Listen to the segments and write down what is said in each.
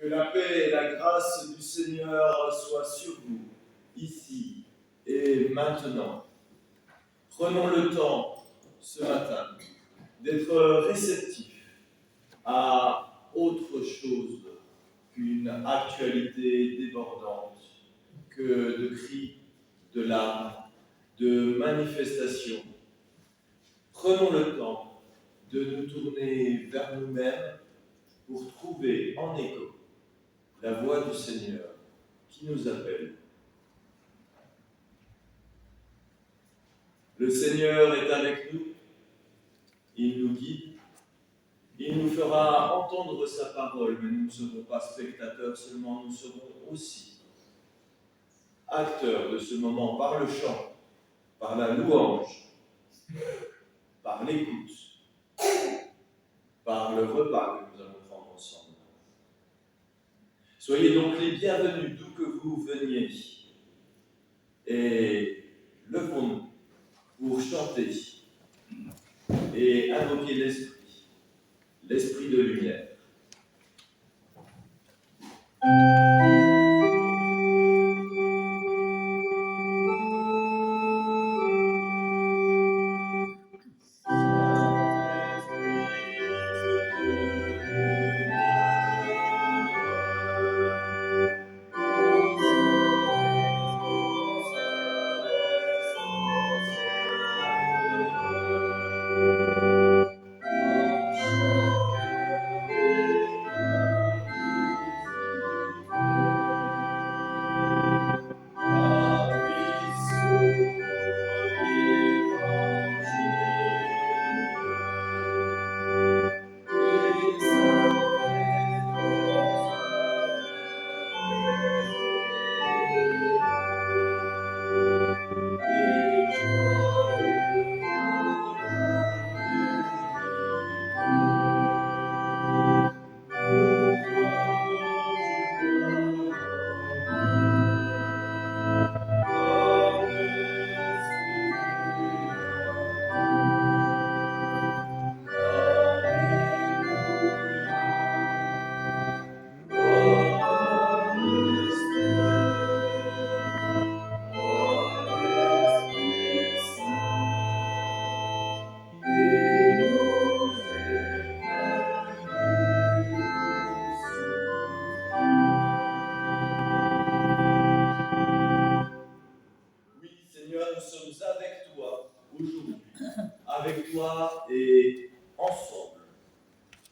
Que la paix et la grâce du Seigneur soient sur vous, ici et maintenant. Prenons le temps, ce matin, d'être réceptifs à autre chose qu'une actualité débordante, que de cris, de larmes, de manifestations. Prenons le temps de nous tourner vers nous-mêmes pour trouver en écho la voix du Seigneur qui nous appelle. Le Seigneur est avec nous, il nous guide, il nous fera entendre sa parole, mais nous ne serons pas spectateurs seulement, nous serons aussi acteurs de ce moment par le chant, par la louange, par l'écoute, par le repas que nous allons prendre ensemble. Soyez donc les bienvenus d'où que vous veniez et levons-nous pour chanter et invoquer l'esprit de lumière. Seigneur, nous sommes avec toi aujourd'hui, avec toi et ensemble.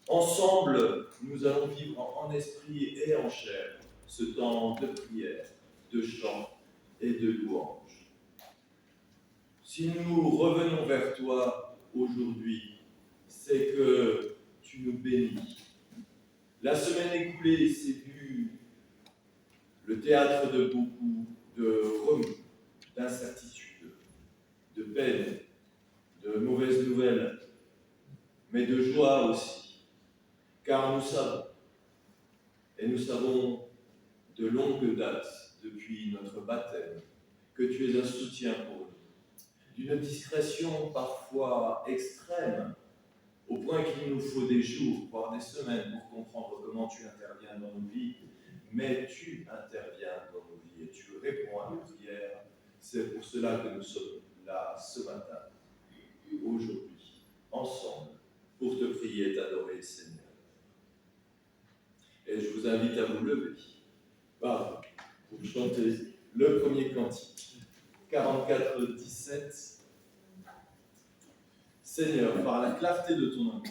Ensemble, nous allons vivre en esprit et en chair ce temps de prière, de chant et de louange. Si nous revenons vers toi aujourd'hui, c'est que tu nous bénis. La semaine écoulée s'est vue le théâtre de beaucoup de remous, d'incertitudes. de peine, de mauvaises nouvelles, mais de joie aussi, car nous savons de longue date, depuis notre baptême, que tu es un soutien pour nous, d'une discrétion parfois extrême, au point qu'il nous faut des jours, voire des semaines pour comprendre comment tu interviens dans nos vies, mais tu interviens dans nos vies et tu réponds à nos prières. C'est pour cela que nous sommes là ce matin, aujourd'hui, ensemble, pour te prier et t'adorer, Seigneur. Et je vous invite à vous lever, pour chanter le premier cantique, 44-17. Seigneur, par la clarté de ton amour.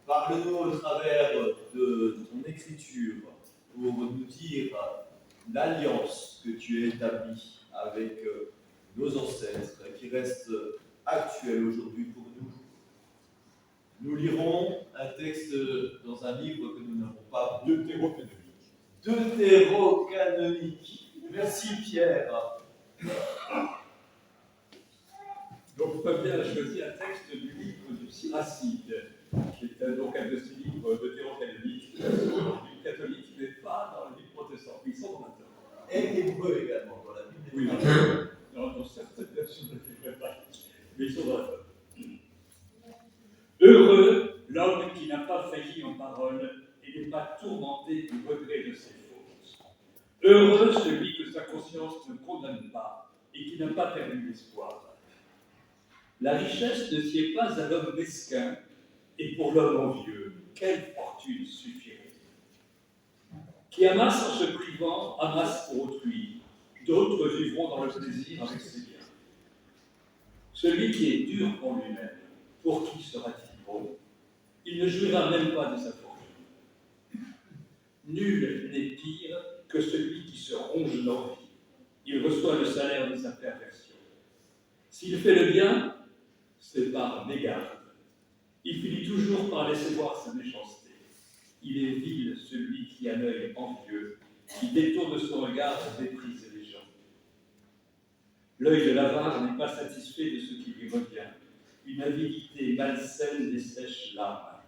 Parle-nous au travers de ton écriture pour nous dire l'alliance que tu as établie avec nos ancêtres et qui reste actuelle aujourd'hui pour nous. Nous lirons un texte dans un livre que nous n'avons pas. Deutérocanonique. Merci Pierre. Donc Fabien a choisi un texte du livre du Siracide, qui est donc un l'homme qui n'a pas failli en parole et n'est pas tourmenté du regret de ses fautes. Heureux celui que sa conscience ne condamne pas et qui n'a pas perdu l'espoir. La richesse ne sied pas à l'homme mesquin, et pour l'homme envieux, quelle fortune suffirait. Qui amasse en se privant, amasse pour autrui. D'autres vivront dans le plaisir avec ses biens. Celui qui est dur pour lui-même, pour qui sera-t-il bon? Il ne jouira même pas de sa fortune. Nul n'est pire que celui qui se ronge l'envie. Il reçoit le salaire de sa perversion. S'il fait le bien, c'est par mégarde. Il finit toujours par laisser voir sa méchanceté. Il est vil celui qui a l'œil envieux, qui détourne son regard et méprise les gens. L'œil de l'avare n'est pas satisfait de ce qui lui revient. Une avidité malsaine dessèche l'âme.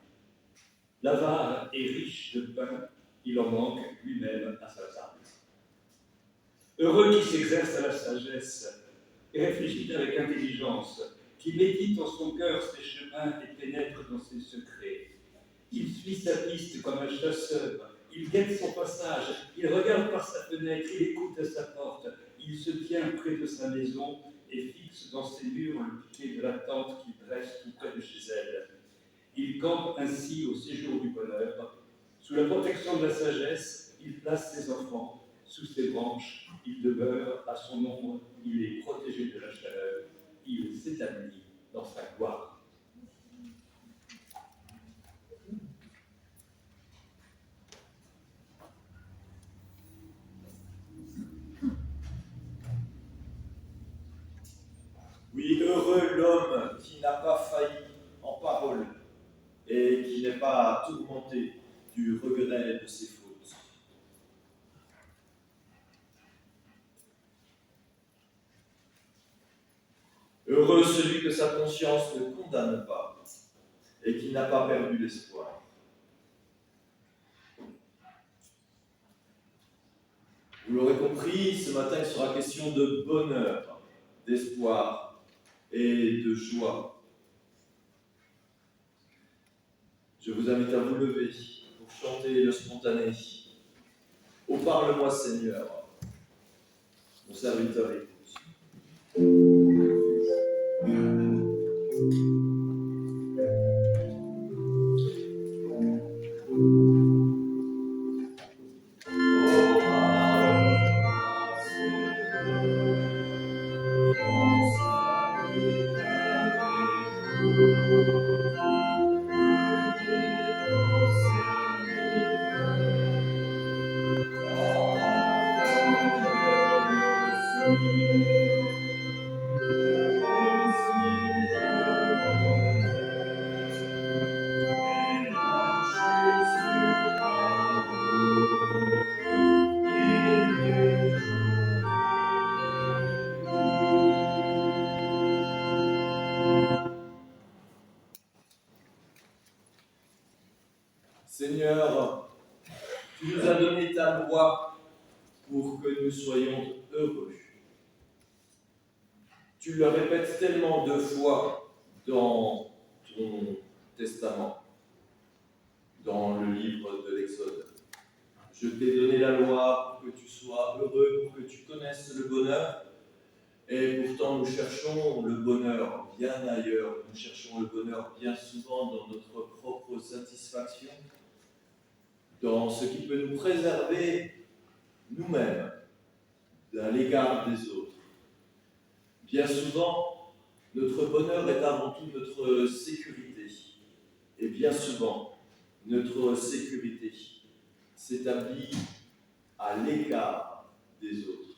L'avare est riche de pain, il en manque lui-même à sa table. Heureux qui s'exerce à la sagesse et réfléchit avec intelligence, qui médite en son cœur ses chemins et pénètre dans ses secrets. Il suit sa piste comme un chasseur, il guette son passage, il regarde par sa fenêtre, il écoute à sa porte, il se tient près de sa maison et fixe dans ses murs le piquet de la tente qu'il dresse tout près de chez elle. Il campe ainsi au séjour du bonheur. Sous la protection de la sagesse, il place ses enfants. Sous ses branches, il demeure à son ombre, il est protégé de la chaleur, il s'établit dans sa gloire. Oui, heureux l'homme qui n'a pas failli en parole et qui n'est pas tourmenté du regret de ses fautes. Heureux celui que sa conscience ne condamne pas et qui n'a pas perdu l'espoir. Vous l'aurez compris, ce matin il sera question de bonheur, d'espoir et de joie. Je vous invite à vous lever pour chanter le spontané. Oh, parle-moi Seigneur, mon serviteur écoute. Seigneur, tu nous as donné ta loi pour que nous soyons heureux. Tu le répètes tellement de fois dans ton testament, dans le livre de l'Exode. Je t'ai donné la loi pour que tu sois heureux, pour que tu connaisses le bonheur. Et pourtant, nous cherchons le bonheur bien ailleurs. Nous cherchons le bonheur bien souvent dans notre propre satisfaction, dans ce qui peut nous préserver nous-mêmes à l'égard des autres. Bien souvent, notre bonheur est avant tout notre sécurité. Et bien souvent, notre sécurité s'établit à l'écart des autres.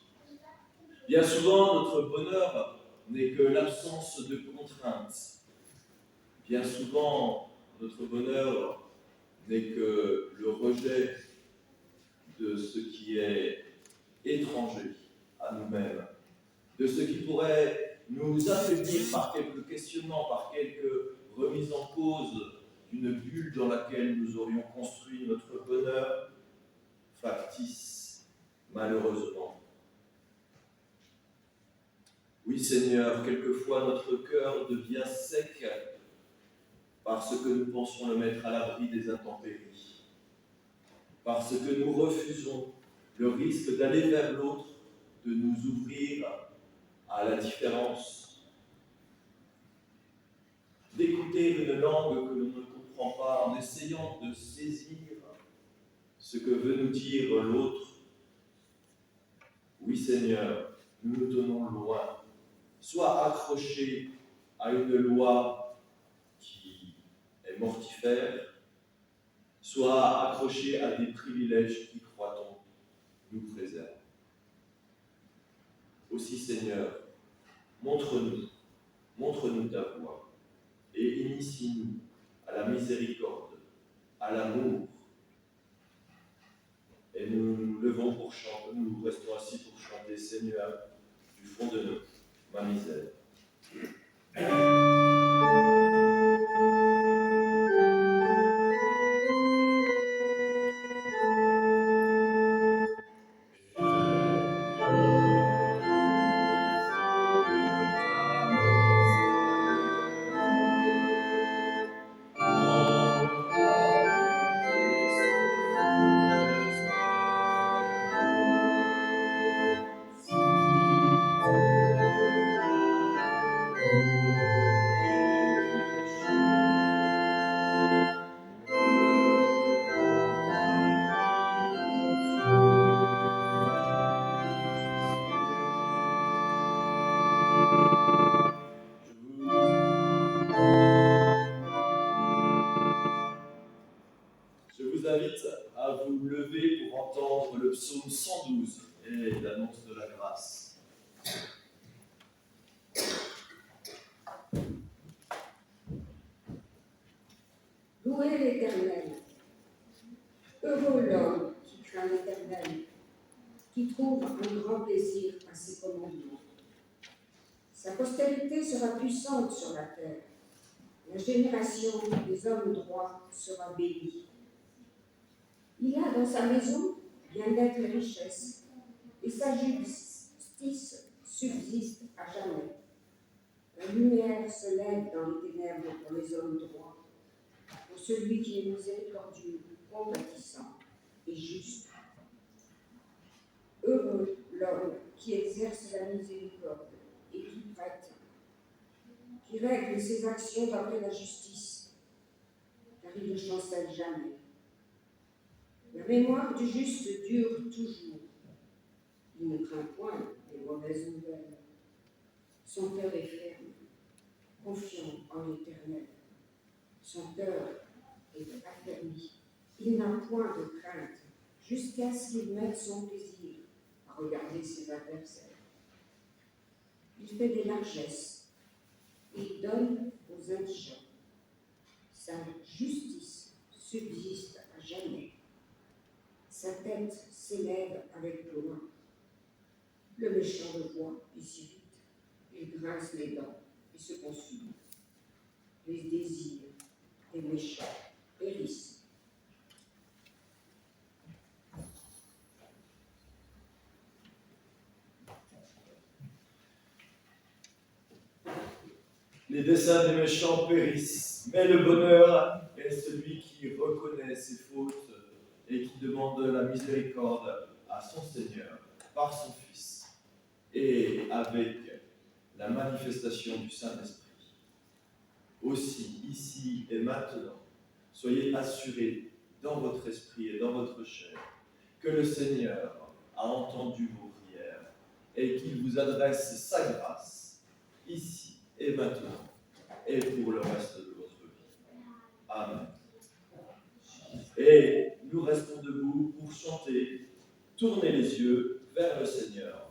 Bien souvent, notre bonheur n'est que l'absence de contraintes. Bien souvent, notre bonheur n'est que le rejet de ce qui est étranger à nous-mêmes, de ce qui pourrait nous affaiblir par quelques questionnements, par quelques remises en cause d'une bulle dans laquelle nous aurions construit notre bonheur factice, malheureusement. Oui, Seigneur, quelquefois notre cœur devient sec parce que nous pensons le mettre à l'abri des intempéries, parce que nous refusons le risque d'aller vers l'autre, de nous ouvrir à la différence, d'écouter une langue que l'on ne comprend pas en essayant de saisir ce que veut nous dire l'autre. Oui Seigneur, nous nous tenons loin, soit accrochés à une loi qui est mortifère, soit accrochés à des privilèges qui, croit-on, nous préservent. Aussi Seigneur, montre-nous ta voie et initie-nous à la miséricorde, à l'amour. Et nous nous levons pour chanter, nous restons assis pour chanter, Seigneur, du fond de nous, ma misère. Je vous invite à vous lever pour entendre le psaume 112 et l'annonce de la grâce. Louez l'Éternel. Heureux l'homme qui craint l'Éternel, qui trouve un grand plaisir à ses commandements. Sa postérité sera puissante sur la terre. La génération des hommes droits sera bénie. Il a dans sa maison bien-être et richesse, et sa justice subsiste à jamais. La lumière se lève dans les ténèbres pour les hommes droits, pour celui qui est miséricordieux, compatissant et juste. Heureux l'homme qui exerce la miséricorde et qui prête, qui règle ses actions d'après la justice, car il ne chancelle jamais. La mémoire du juste dure toujours. Il ne craint point les mauvaises nouvelles. Son cœur est ferme, confiant en l'Éternel. Son cœur est affermi. Il n'a point de crainte jusqu'à ce qu'il mette son plaisir à regarder ses adversaires. Il fait des largesses et donne aux indigents. Sa justice subsiste à jamais. Sa tête s'élève avec gloire. Le méchant le voit et s'irrite. Il grince les dents et se consume. Les désirs des méchants périssent. Les desseins des méchants périssent, mais le bonheur est celui qui reconnaît ses fautes et qui demande la miséricorde à son Seigneur par son Fils et avec la manifestation du Saint-Esprit. Aussi, ici et maintenant, soyez assurés dans votre esprit et dans votre chair que le Seigneur a entendu vos prières et qu'il vous adresse sa grâce ici et maintenant et pour le reste de votre vie. Amen. Et nous restons debout pour chanter, tourner les yeux vers le Seigneur.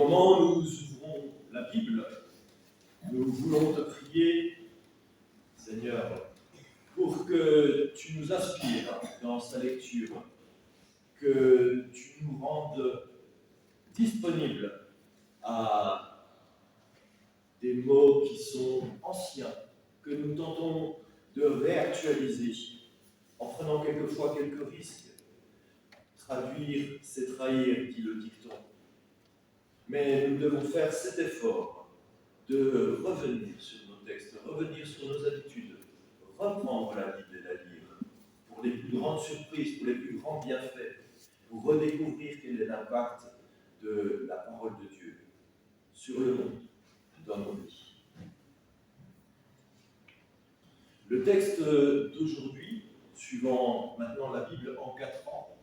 moment où nous ouvrons la Bible, nous voulons te prier, Seigneur, pour que tu nous inspires dans sa lecture, que tu nous rendes disponibles à des mots qui sont anciens, que nous tentons de réactualiser en prenant quelquefois quelques risques. Traduire, c'est trahir, dit le dicton. Mais nous devons faire cet effort de revenir sur nos textes, revenir sur nos habitudes, reprendre la Bible et la lire pour les plus grandes surprises, pour les plus grands bienfaits, pour redécouvrir quel est l'impact de la parole de Dieu sur le monde, dans nos vies. Le texte d'aujourd'hui, suivant maintenant la Bible en 4 ans,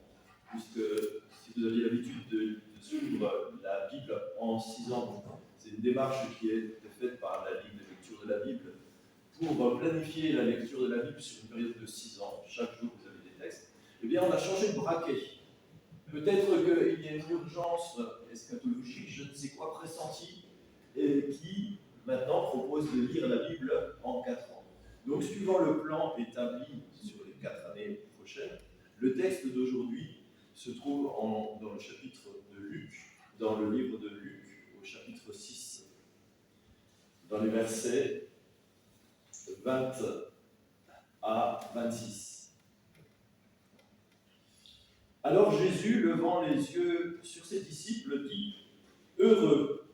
puisque si vous aviez l'habitude de suivre la Bible en 6 ans, c'est une démarche qui a été faite par la Ligue de lecture de la Bible pour planifier la lecture de la Bible sur une période de 6 ans. Chaque jour, vous avez des textes. Eh bien, on a changé de braquet. Peut-être qu'il y a une urgence eschatologique, je ne sais quoi, pressentie, et qui maintenant propose de lire la Bible en 4 ans. Donc, suivant le plan établi sur les 4 années prochaines, le texte d'aujourd'hui se trouve dans le chapitre de Luc, dans le livre de Luc, au chapitre 6, dans les versets 20 à 26. Alors Jésus, levant les yeux sur ses disciples, dit : « Heureux,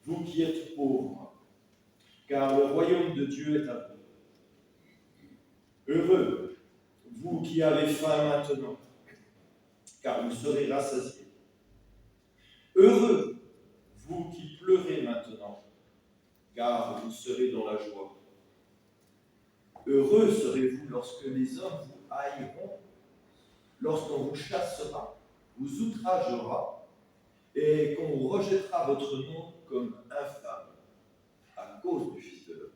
vous qui êtes pauvres, car le royaume de Dieu est à vous. Heureux, vous qui avez faim maintenant, car vous serez rassasiés. Heureux, vous qui pleurez maintenant, car vous serez dans la joie. Heureux serez-vous lorsque les hommes vous haïront, lorsqu'on vous chassera, vous outragera, et qu'on rejettera votre nom comme infâme à cause du Fils de l'homme.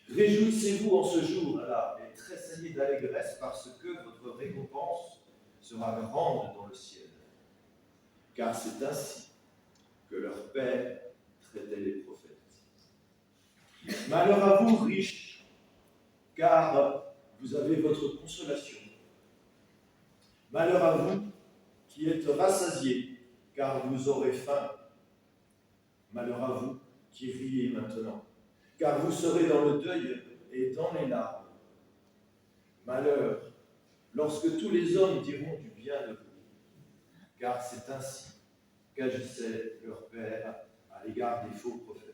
Réjouissez-vous en ce jour-là et tressaillez d'allégresse parce que votre récompense sera grande dans le ciel. Car c'est ainsi que leur Père traitait les prophètes. Malheur à vous, riches, car vous avez votre consolation. Malheur à vous qui êtes rassasiés, car vous aurez faim. Malheur à vous qui riez maintenant, car vous serez dans le deuil et dans les larmes. Malheur lorsque tous les hommes diront du bien de vous, car c'est ainsi qu'agissait leur Père à l'égard des faux prophètes.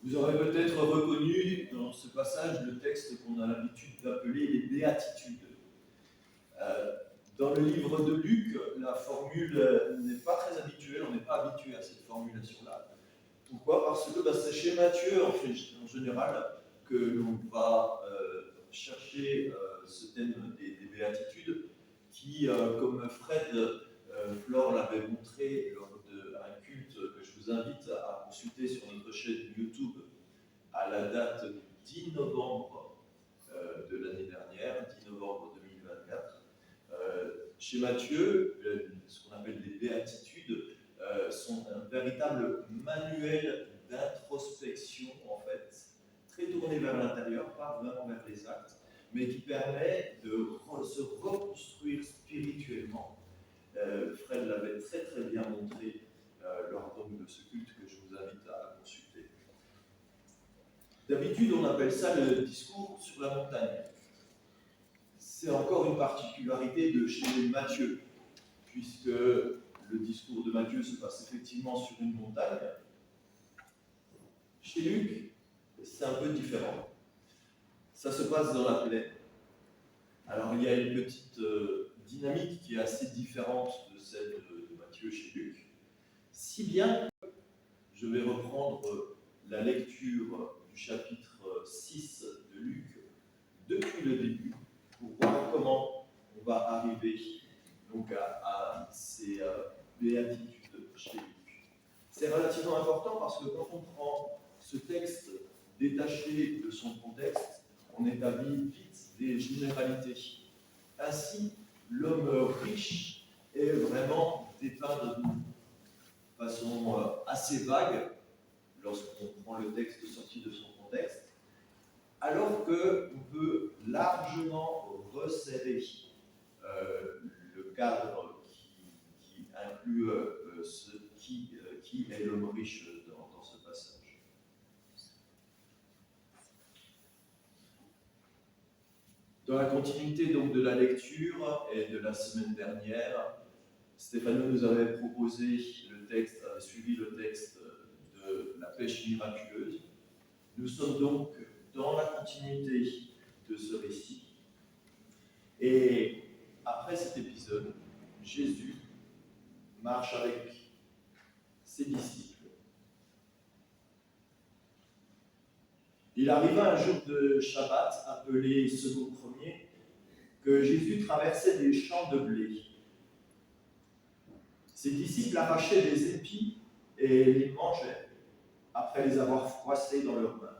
Vous aurez peut-être reconnu dans ce passage le texte qu'on a l'habitude d'appeler les béatitudes. Dans le livre de Luc, la formule n'est pas très habituelle, on n'est pas habitué à cette formulation-là. Pourquoi ? Parce que c'est chez Matthieu, en général, que l'on va chercher ce thème des béatitudes, qui, comme Fred Flore l'avait montré lors d'un culte que je vous invite à consulter sur notre chaîne YouTube à la date du 10 novembre de l'année dernière, 10 novembre 2024. Chez Matthieu, ce qu'on appelle les béatitudes sont un véritable manuel d'introspection, en fait, très tourné vers l'intérieur, pas vraiment vers les actes, mais qui permet de se reconstruire spirituellement. Fred l'avait très très bien montré lors donc de ce culte que je vous invite à consulter. D'habitude, on appelle ça le discours sur la montagne. C'est encore une particularité de chez Matthieu, puisque le discours de Matthieu se passe effectivement sur une montagne. Chez Luc, c'est un peu différent. Ça se passe dans la plaine. Alors il y a une petite dynamique qui est assez différente de celle de Matthieu chez Luc, si bien que je vais reprendre la lecture du chapitre 6 de Luc depuis le début pour voir comment on va arriver donc à ces béatitudes chez Luc. C'est relativement important parce que quand on prend ce texte détaché de son contexte, on établit vite des généralités. Ainsi, l'homme riche est vraiment dépeint de façon assez vague lorsqu'on prend le texte sorti de son contexte, alors qu'on peut largement resserrer le cadre qui inclut qui est l'homme riche dans ce passage. Dans la continuité donc de la lecture et de la semaine dernière, Stéphano nous avait proposé avait suivi le texte de la pêche miraculeuse. Nous sommes donc dans la continuité de ce récit. Et après cet épisode, Jésus marche avec ses disciples. Il arriva un jour de Shabbat, appelé second premier, que Jésus traversait des champs de blé. Ses disciples arrachaient des épis et les mangeaient, après les avoir froissés dans leurs mains.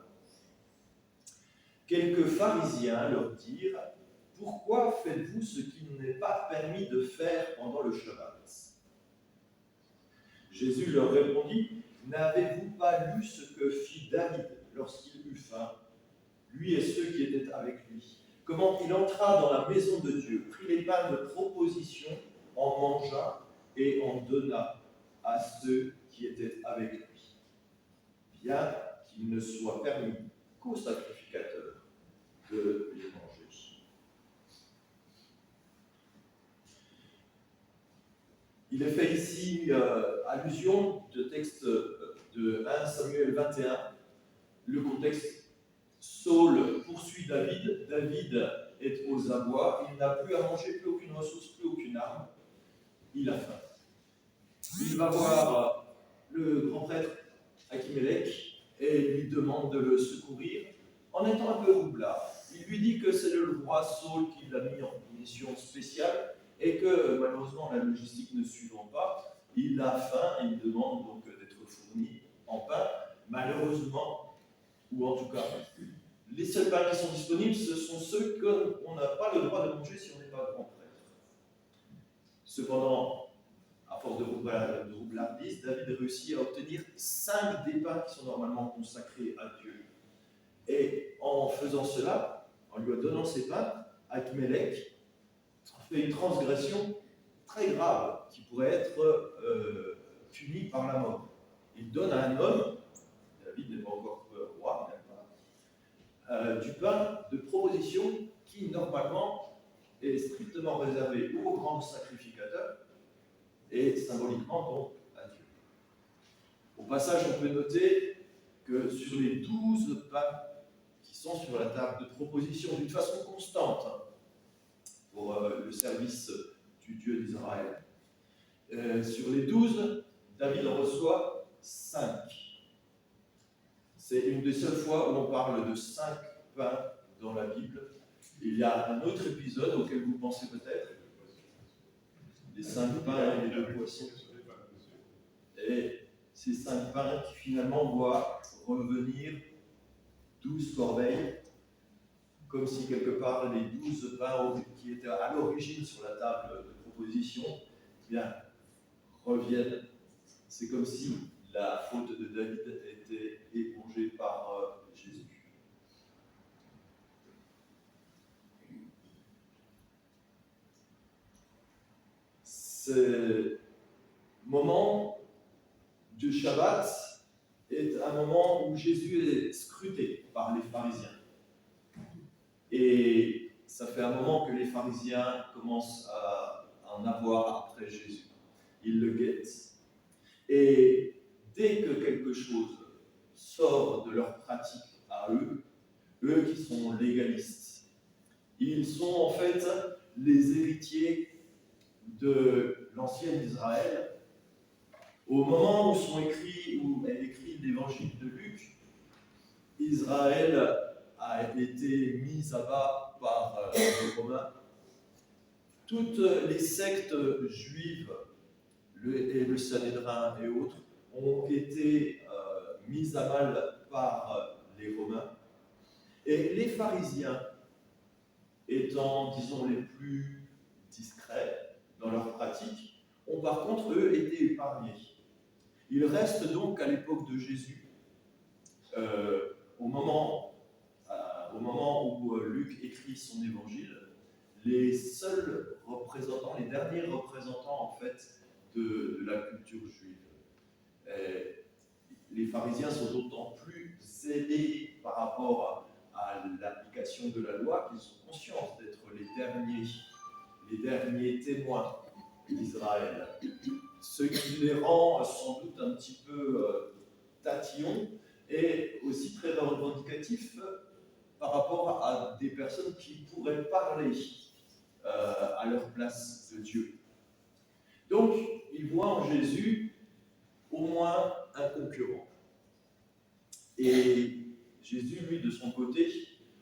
Quelques pharisiens leur dirent « Pourquoi faites-vous ce qu'il n'est pas permis de faire pendant le Shabbat ?» Jésus leur répondit « N'avez-vous pas lu ce que fit David lorsqu'il eut faim, lui et ceux qui étaient avec lui? Comment il entra dans la maison de Dieu, prit les pains de proposition, en mangea et en donna à ceux qui étaient avec lui, bien qu'il ne soit permis qu'aux sacrificateurs de les manger. » Il est fait ici allusion au texte de 1 Samuel 21, le contexte. Saul poursuit David, David est aux abois, il n'a plus à manger, plus aucune ressource, plus aucune arme, il a faim. Il va voir le grand prêtre Achimélec et lui demande de le secourir en étant un peu roublard. Il lui dit que c'est le roi Saul qui l'a mis en mission spéciale et que malheureusement la logistique ne suivant pas, il a faim et il demande donc d'être fourni en pain. Malheureusement, ou en tout cas, les seuls pains qui sont disponibles, ce sont ceux qu'on n'a pas le droit de manger si on n'est pas grand prêtre. Cependant, à force de roublardise, David réussit à obtenir 5 des pains qui sont normalement consacrés à Dieu. Et en faisant cela, en lui donnant ces pains, Achimélec fait une transgression très grave qui pourrait être punie par la mort. Il donne à un homme, David n'est pas encore roi, du pain de proposition qui normalement est strictement réservé aux grands sacrificateurs et symboliquement donc à Dieu. Au passage, on peut noter que sur les 12 pains qui sont sur la table de proposition d'une façon constante pour le service du Dieu d'Israël, sur les 12, David en reçoit 5. C'est une des seules fois où on parle de 5 pains dans la Bible. Il y a un autre épisode auquel vous pensez peut-être, les 5 pains et les 2 poissons. Et ces 5 pains qui finalement voient revenir 12 corbeilles, comme si quelque part les 12 pains qui étaient à l'origine sur la table de proposition, eh bien, reviennent. C'est comme si la faute de David était épongée par Jésus. Ce moment du Shabbat est un moment où Jésus est scruté par les pharisiens. Et ça fait un moment que les pharisiens commencent à en avoir après Jésus. Ils le guettent. Et dès que quelque chose sort de leur pratique à eux, eux qui sont légalistes, ils sont en fait les héritiers de l'ancien Israël. Au moment où est écrit l'évangile de Luc, Israël a été mis à bas par les Romains. Toutes les sectes juives, le Sanhédrin et autres, ont été mises à mal par les Romains. Et les pharisiens, étant, disons, les plus discrets dans leur pratique, ont par contre, eux, été épargnés. Il reste donc à l'époque de Jésus, au moment où Luc écrit son évangile, les seuls représentants, les derniers représentants en fait de la culture juive. Les pharisiens sont d'autant plus zélés par rapport à l'application de la loi qu'ils sont conscients d'être les derniers témoins d'Israël. Ce qui les rend sans doute un petit peu tatillons et aussi très revendicatifs par rapport à des personnes qui pourraient parler à leur place de Dieu. Donc, ils voient en Jésus au moins un concurrent. Et Jésus, lui, de son côté,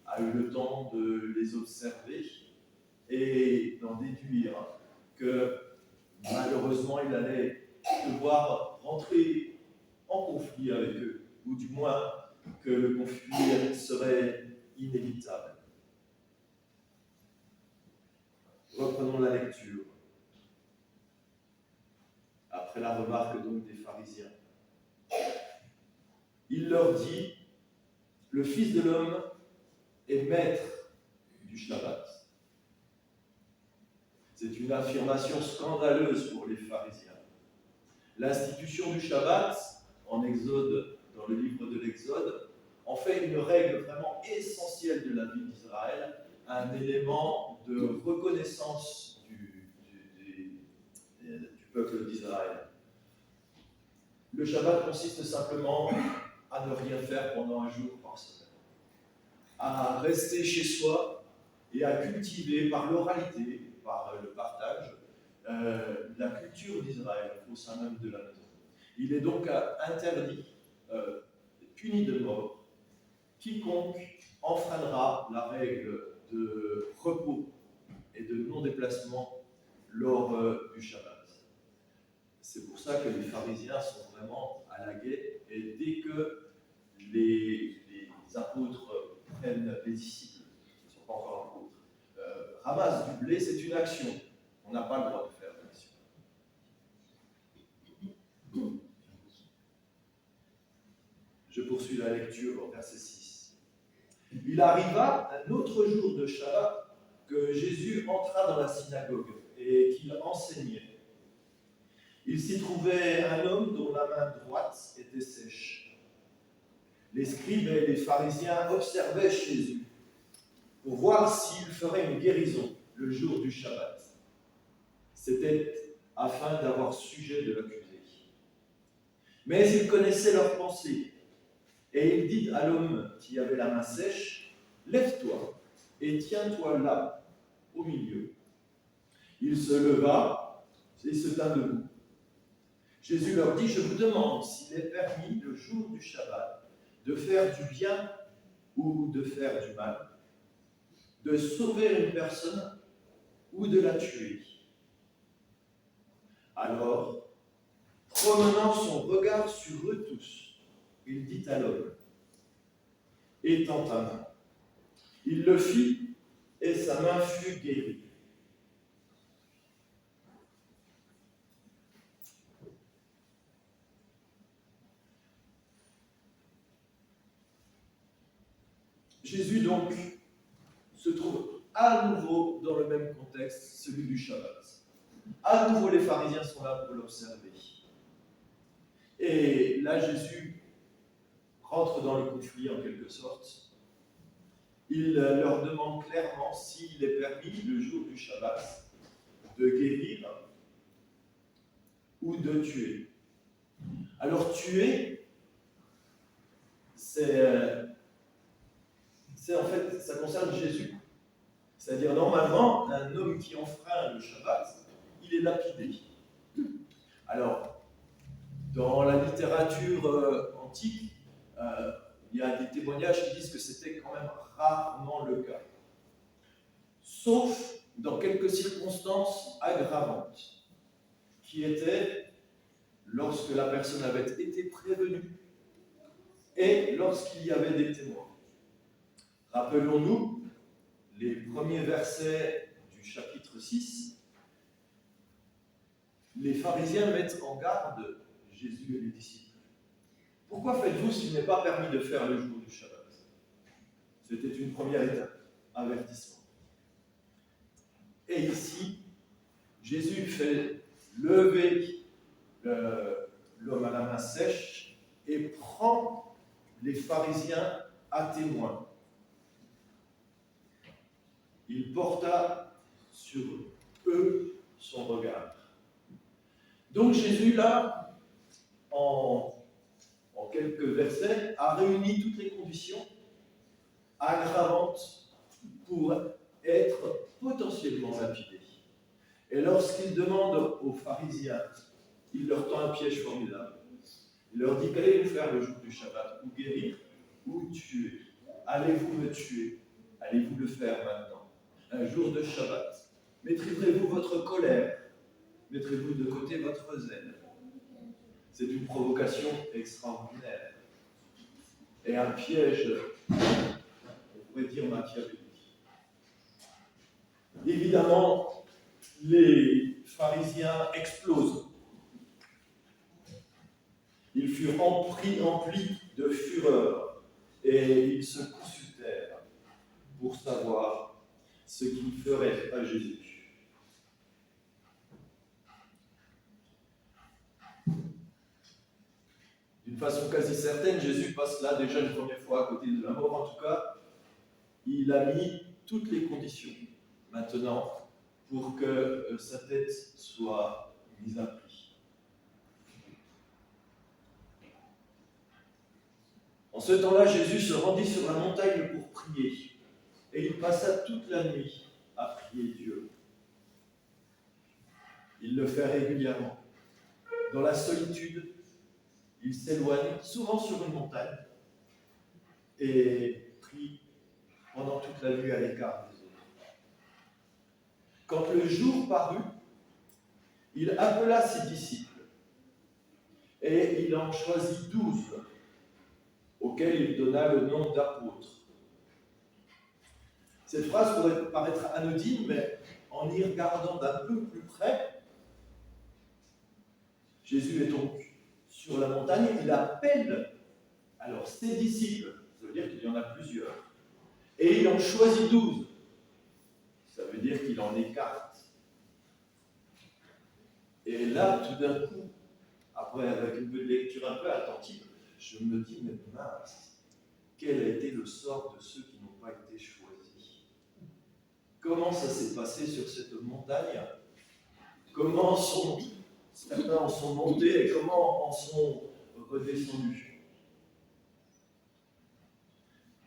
a eu le temps de les observer et d'en déduire que malheureusement, il allait devoir rentrer en conflit avec eux, ou du moins que le conflit serait inévitable. Reprenons la lecture. Après la remarque donc des pharisiens, il leur dit, le Fils de l'homme est maître du Shabbat. C'est une affirmation scandaleuse pour les pharisiens. L'institution du Shabbat, en Exode, dans le livre de l'Exode, en fait une règle vraiment essentielle de la vie d'Israël, un élément de reconnaissance du peuple d'Israël. Le Shabbat consiste simplement à ne rien faire pendant un jour par semaine, à rester chez soi et à cultiver par l'oralité, par le partage, la culture d'Israël au sein même de la maison. Il est donc interdit, puni de mort, quiconque enfreindra la règle de repos et de non-déplacement lors du Shabbat. C'est pour ça que les pharisiens sont vraiment à l'aguet, et dès que les apôtres prennent les disciples, qui ne sont pas encore apôtres, ramassent du blé, c'est une action. On n'a pas le droit de faire l'action. Je poursuis la lecture au verset 6. Il arriva un autre jour de Shabbat que Jésus entra dans la synagogue et qu'il enseignait. Il s'y trouvait un homme dont la main droite était sèche. Les scribes et les pharisiens observaient Jésus pour voir s'il ferait une guérison le jour du Shabbat. C'était afin d'avoir sujet de l'accuser. Mais il connaissait leurs pensées. Et il dit à l'homme qui avait la main sèche, « Lève-toi et tiens-toi là, au milieu. » Il se leva et se tint debout. Jésus leur dit, « Je vous demande s'il est permis le jour du Shabbat de faire du bien ou de faire du mal, de sauver une personne ou de la tuer. » Alors, promenant son regard sur eux tous, il dit à l'homme, étends ta main. Il le fit, et sa main fut guérie. Jésus donc se trouve à nouveau dans le même contexte, celui du Shabbat. À nouveau, les pharisiens sont là pour l'observer. Et là, Jésus rentre dans le conflit en quelque sorte. Il leur demande clairement s'il est permis, le jour du Shabbat, de guérir ou de tuer. Alors, tuer, c'est en fait, ça concerne Jésus. C'est-à-dire, normalement, un homme qui enfreint le Shabbat, il est lapidé. Alors, dans la littérature antique, il y a des témoignages qui disent que c'était quand même rarement le cas. Sauf dans quelques circonstances aggravantes, qui étaient lorsque la personne avait été prévenue et lorsqu'il y avait des témoins. Rappelons-nous les premiers versets du chapitre 6. Les pharisiens mettent en garde Jésus et les disciples. Pourquoi faites-vous ce qu'il n'est pas permis de faire le jour du Shabbat? C'était une première étape, avertissement. Et ici, Jésus fait lever l'homme à la main sèche et prend les pharisiens à témoin. Il porta sur eux son regard. Donc Jésus, là, en quelques versets, a réuni toutes les conditions aggravantes pour être potentiellement lapidé. Et lorsqu'il demande aux pharisiens, il leur tend un piège formidable. Il leur dit: qu'allez-vous faire le jour du Shabbat? Ou guérir, ou tuer? Allez-vous me tuer? Allez-vous le faire maintenant? Un jour de Shabbat. Maîtriserez-vous votre colère? Mettrez-vous de côté votre zèle? C'est une provocation extraordinaire. Et un piège, on pourrait dire machiavélique. Évidemment, les pharisiens explosent. Ils furent emplis de fureur et ils se consultèrent pour savoir ce qu'ils feraient à Jésus. D'une façon quasi certaine, Jésus passe là déjà une première fois à côté de la mort. En tout cas, il a mis toutes les conditions maintenant pour que sa tête soit mise à prix. En ce temps-là, Jésus se rendit sur la montagne pour prier, et il passa toute la nuit à prier Dieu. Il le fait régulièrement. Dans la solitude, il s'éloigne, souvent sur une montagne, et prie pendant toute la nuit à l'écart des autres. Quand le jour parut, il appela ses disciples, et il en choisit 12, auxquels il donna le nom d'apôtres. Cette phrase pourrait paraître anodine, mais en y regardant d'un peu plus près, Jésus est donc sur la montagne, il appelle alors ses disciples, ça veut dire qu'il y en a plusieurs, et il en choisit 12, ça veut dire qu'il en écarte. Et là, tout d'un coup, après avec une lecture un peu attentive, je me dis, mais mince, quel a été le sort de ceux qui n'ont pas été choisis? Comment ça s'est passé sur cette montagne? Comment certains en sont montés et comment en sont redescendus?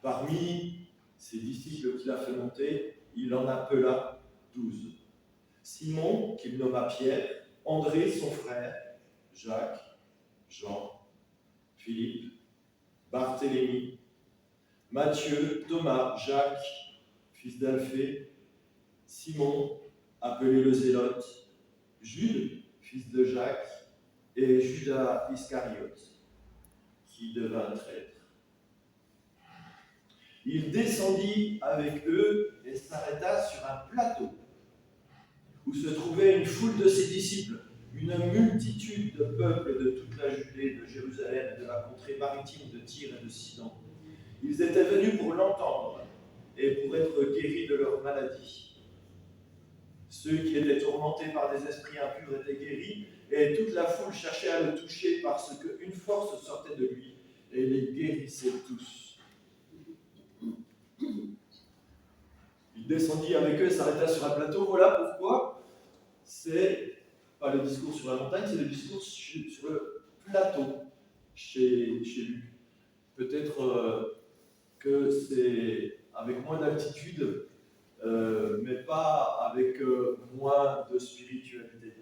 Parmi ces disciples qu'il a fait monter, il en appela 12. Simon, qu'il nomma Pierre, André, son frère, Jacques, Jean, Philippe, Barthélemy, Matthieu, Thomas, Jacques, fils d'Alphée, Simon, appelé le Zélote, Jude, fils de Jacques, et Judas Iscariote, qui devint traître. Il descendit avec eux et s'arrêta sur un plateau où se trouvait une foule de ses disciples, une multitude de peuples de toute la Judée, de Jérusalem et de la contrée maritime de Tyr et de Sidon. Ils étaient venus pour l'entendre et pour être guéris de leur maladie. Ceux qui étaient tourmentés par des esprits impurs étaient guéris, et toute la foule cherchait à le toucher parce qu'une force sortait de lui et les guérissait tous. Il descendit avec eux et s'arrêta sur un plateau. Voilà pourquoi c'est pas le discours sur la montagne, c'est le discours sur le plateau chez Luc. Peut-être que c'est avec moins d'altitude, mais pas avec moins de spiritualité.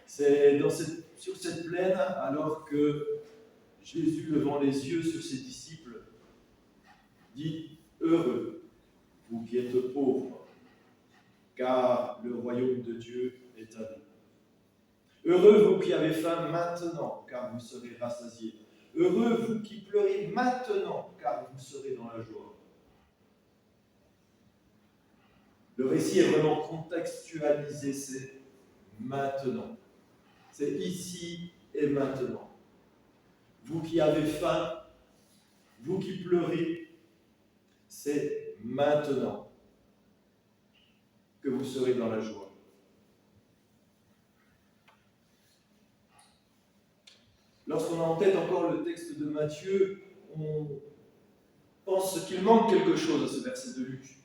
C'est sur cette plaine, alors que Jésus, levant les yeux sur ses disciples, dit « Heureux, vous qui êtes pauvres, car le royaume de Dieu est à vous. Heureux, vous qui avez faim maintenant, car vous serez rassasiés. Heureux, vous qui pleurez maintenant, car vous serez dans la joie. » Le récit est vraiment contextualisé, c'est maintenant. C'est ici et maintenant. Vous qui avez faim, vous qui pleurez, c'est maintenant que vous serez dans la joie. Lorsqu'on a en tête encore le texte de Matthieu, on pense qu'il manque quelque chose à ce verset de Luc.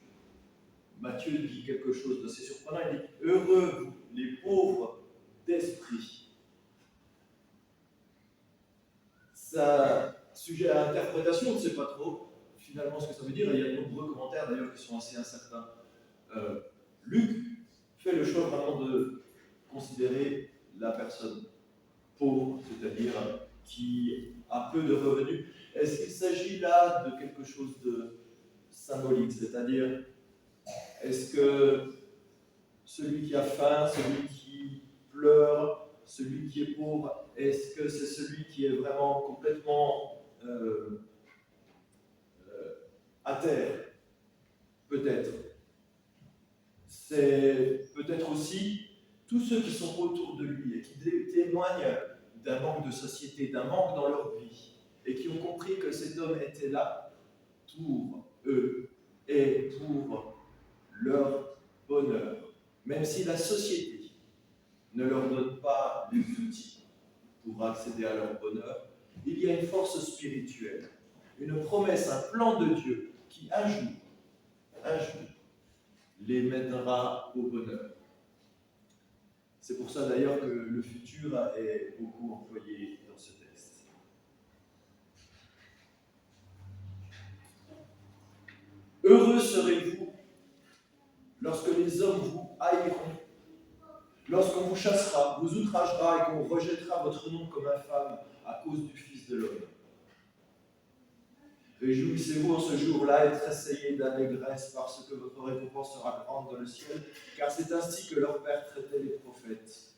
Matthieu dit quelque chose d'assez surprenant, il dit « Heureux vous, les pauvres d'esprit ». Ça, sujet à interprétation, on ne sait pas trop finalement ce que ça veut dire, et il y a de nombreux commentaires d'ailleurs qui sont assez incertains. Luc fait le choix vraiment de considérer la personne pauvre, c'est-à-dire qui a peu de revenus. Est-ce qu'il s'agit là de quelque chose de symbolique, c'est-à-dire est-ce que celui qui a faim, celui qui pleure, celui qui est pauvre, est-ce que c'est celui qui est vraiment complètement à terre? Peut-être. C'est peut-être aussi tous ceux qui sont autour de lui et qui témoignent d'un manque de société, d'un manque dans leur vie, et qui ont compris que cet homme était là pour eux et pour leur bonheur, même si la société ne leur donne pas les outils pour accéder à leur bonheur. Il y a une force spirituelle, une promesse, un plan de Dieu qui un jour, les mènera au bonheur. C'est pour ça d'ailleurs que le futur est beaucoup employé dans ce texte. Heureux serez-vous lorsque les hommes vous haïront, lorsqu'on vous chassera, vous outragera et qu'on rejettera votre nom comme infâme à cause du Fils de l'homme. Réjouissez-vous en ce jour-là et tressaillez d'allégresse parce que votre récompense sera grande dans le ciel, car c'est ainsi que leur Père traitait les prophètes.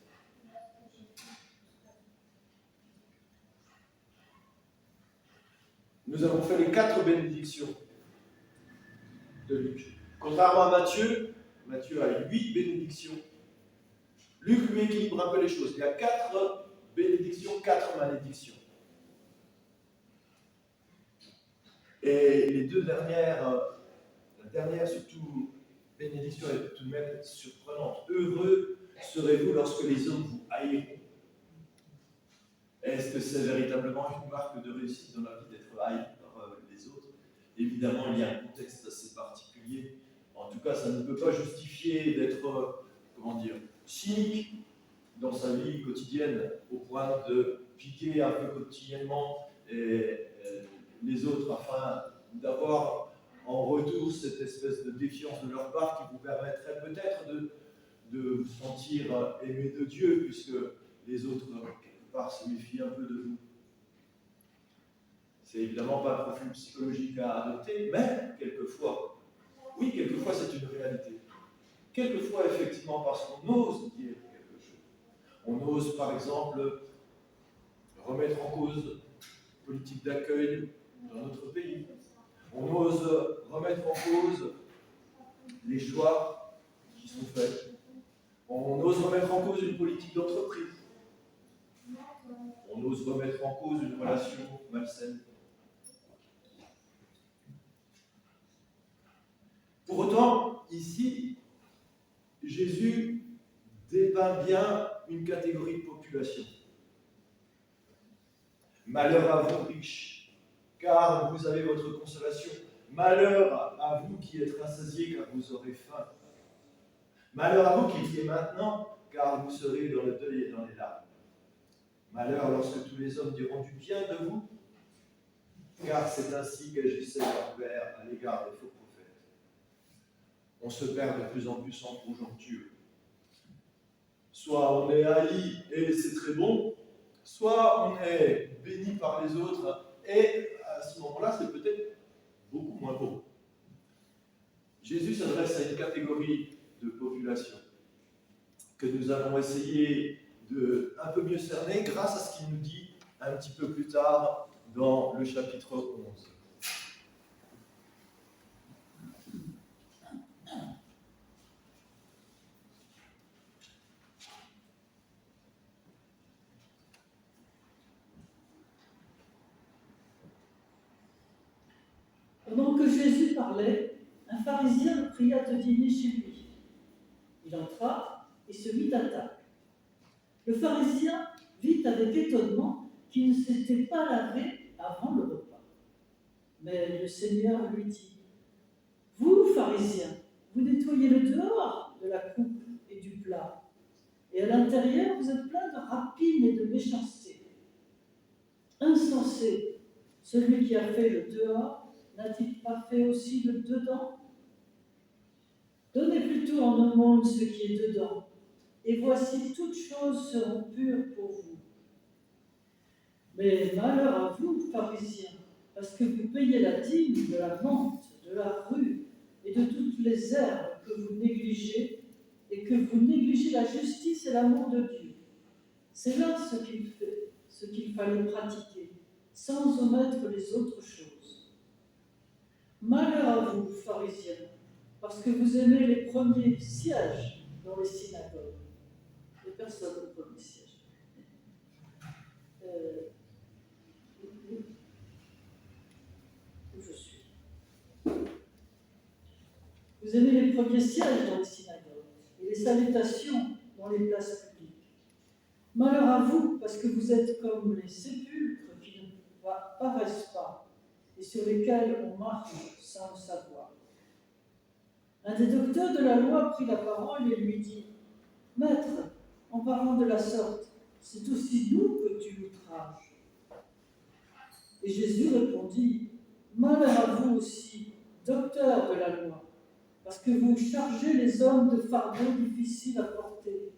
Nous avons fait les 4 bénédictions de Luc. Contrairement à Matthieu, Matthieu a 8 bénédictions. Luc lui équilibre un peu les choses. Il y a 4 bénédictions, 4 malédictions. Et les 2 dernières, la dernière surtout, bénédiction est tout de même surprenante. Heureux serez-vous lorsque les hommes vous haïront. Est-ce que c'est véritablement une marque de réussite dans la vie d'être haï par les autres? Évidemment, il y a un contexte assez particulier. En tout cas, ça ne peut pas justifier d'être, cynique dans sa vie quotidienne, au point de piquer un peu quotidiennement les autres afin d'avoir en retour cette espèce de défiance de leur part qui vous permettrait peut-être de vous sentir aimé de Dieu, puisque les autres, quelque part, se méfient un peu de vous. C'est évidemment pas un profil psychologique à adopter, mais quelquefois, oui, quelquefois c'est une réalité. quelquefois effectivement parce qu'on ose dire quelque chose. On ose par exemple remettre en cause la politique d'accueil dans notre pays. On ose remettre en cause les choix qui sont faits. On ose remettre en cause une politique d'entreprise. On ose remettre en cause une relation malsaine. Pour autant, ici, Jésus dépeint bien une catégorie de population. Malheur à vous riches, car vous avez votre consolation. Malheur à vous qui êtes rassasiés, car vous aurez faim. Malheur à vous qui vivez maintenant, car vous serez dans le deuil et dans les larmes. Malheur lorsque tous les hommes diront du bien de vous, car c'est ainsi qu'agissait leur Père à l'égard des faux prophètes. On se perd de plus en plus en conjoncture. Soit on est haï et c'est très bon, soit on est béni par les autres et à ce moment-là, c'est peut-être beaucoup moins bon. Jésus s'adresse à une catégorie de population que nous allons essayer de un peu mieux cerner grâce à ce qu'il nous dit un petit peu plus tard dans le chapitre 11. Pendant que Jésus parlait, un pharisien le pria de dîner chez lui. Il entra et se mit à table. Le pharisien vit avec étonnement qu'il ne s'était pas lavé avant le repas. Mais le Seigneur lui dit : « Vous, pharisiens, vous nettoyez le dehors de la coupe et du plat, et à l'intérieur, vous êtes plein de rapines et de méchanceté. Insensé, celui qui a fait le dehors n'a-t-il pas fait aussi le dedans ? Donnez plutôt en aumône ce qui est dedans, et voici toutes choses seront pures pour vous. Mais malheur à vous, pharisiens, parce que vous payez la dîme de la menthe, de la rue et de toutes les herbes que vous négligez, et que vous négligez la justice et l'amour de Dieu. C'est là ce qu'il fallait pratiquer, sans omettre les autres choses. Malheur à vous, pharisiens, parce que vous aimez les premiers sièges dans les synagogues. Les personnes au premier siège. Où je suis. Vous aimez les premiers sièges dans les synagogues et les salutations dans les places publiques. Malheur à vous, parce que vous êtes comme les sépulcres qui ne paraissent pas et sur lesquels on marche sans le savoir. Un des docteurs de la loi prit la parole et lui dit : « Maître, en parlant de la sorte, c'est aussi nous que tu outrages. » Et Jésus répondit : « Malheur à vous aussi, docteurs de la loi, parce que vous chargez les hommes de fardeaux difficiles à porter,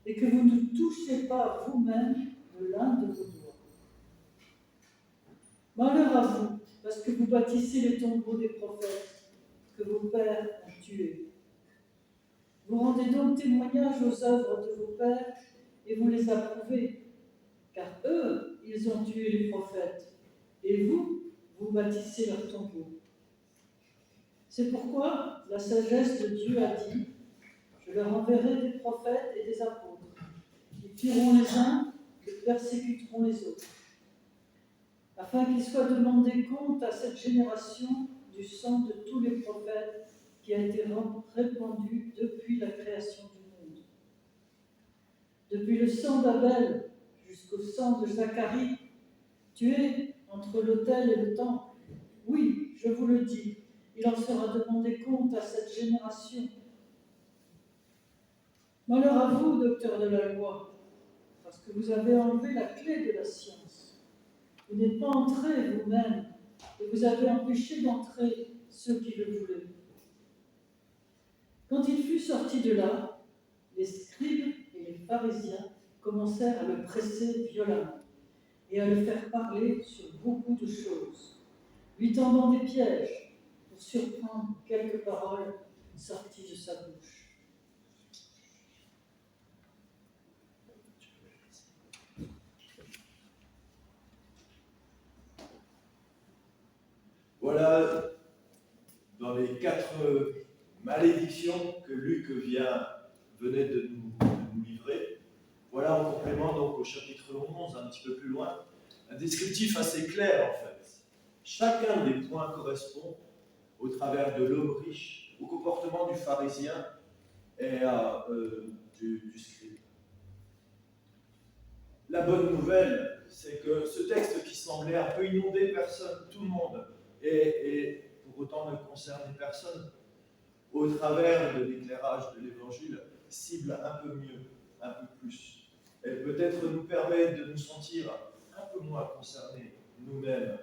et que vous ne touchez pas vous-même de l'un de vos doigts. Malheur à vous, parce que vous bâtissez les tombeaux des prophètes que vos pères ont tués. Vous rendez donc témoignage aux œuvres de vos pères et vous les approuvez, car eux, ils ont tué les prophètes, et vous, vous bâtissez leurs tombeaux. C'est pourquoi la sagesse de Dieu a dit : je leur enverrai des prophètes et des apôtres. Ils tueront les uns et persécuteront les autres, afin qu'il soit demandé compte à cette génération du sang de tous les prophètes qui a été répandu depuis la création du monde. Depuis le sang d'Abel jusqu'au sang de Zacharie, tué entre l'autel et le temple. Oui, je vous le dis, il en sera demandé compte à cette génération. Malheur à vous, docteurs de la loi, parce que vous avez enlevé la clé de la science. Vous n'êtes pas entrés vous-même, et vous avez empêché d'entrer ceux qui le voulaient. Quand il fut sorti de là, les scribes et les pharisiens commencèrent à le presser violemment et à le faire parler sur beaucoup de choses, lui tendant des pièges pour surprendre quelques paroles sorties de sa bouche. malédiction que Luc venait de nous livrer. Voilà en complément donc au chapitre 11, un petit peu plus loin, un descriptif assez clair en fait. Chacun des points correspond au travers de l'homme riche, au comportement du pharisien et du scribe. La bonne nouvelle, c'est que ce texte qui semblait un peu inonder personne, tout le monde, et pour autant ne concerne personne, au travers de l'éclairage de l'Évangile, cible un peu mieux, un peu plus. Et peut-être nous permet de nous sentir un peu moins concernés nous-mêmes,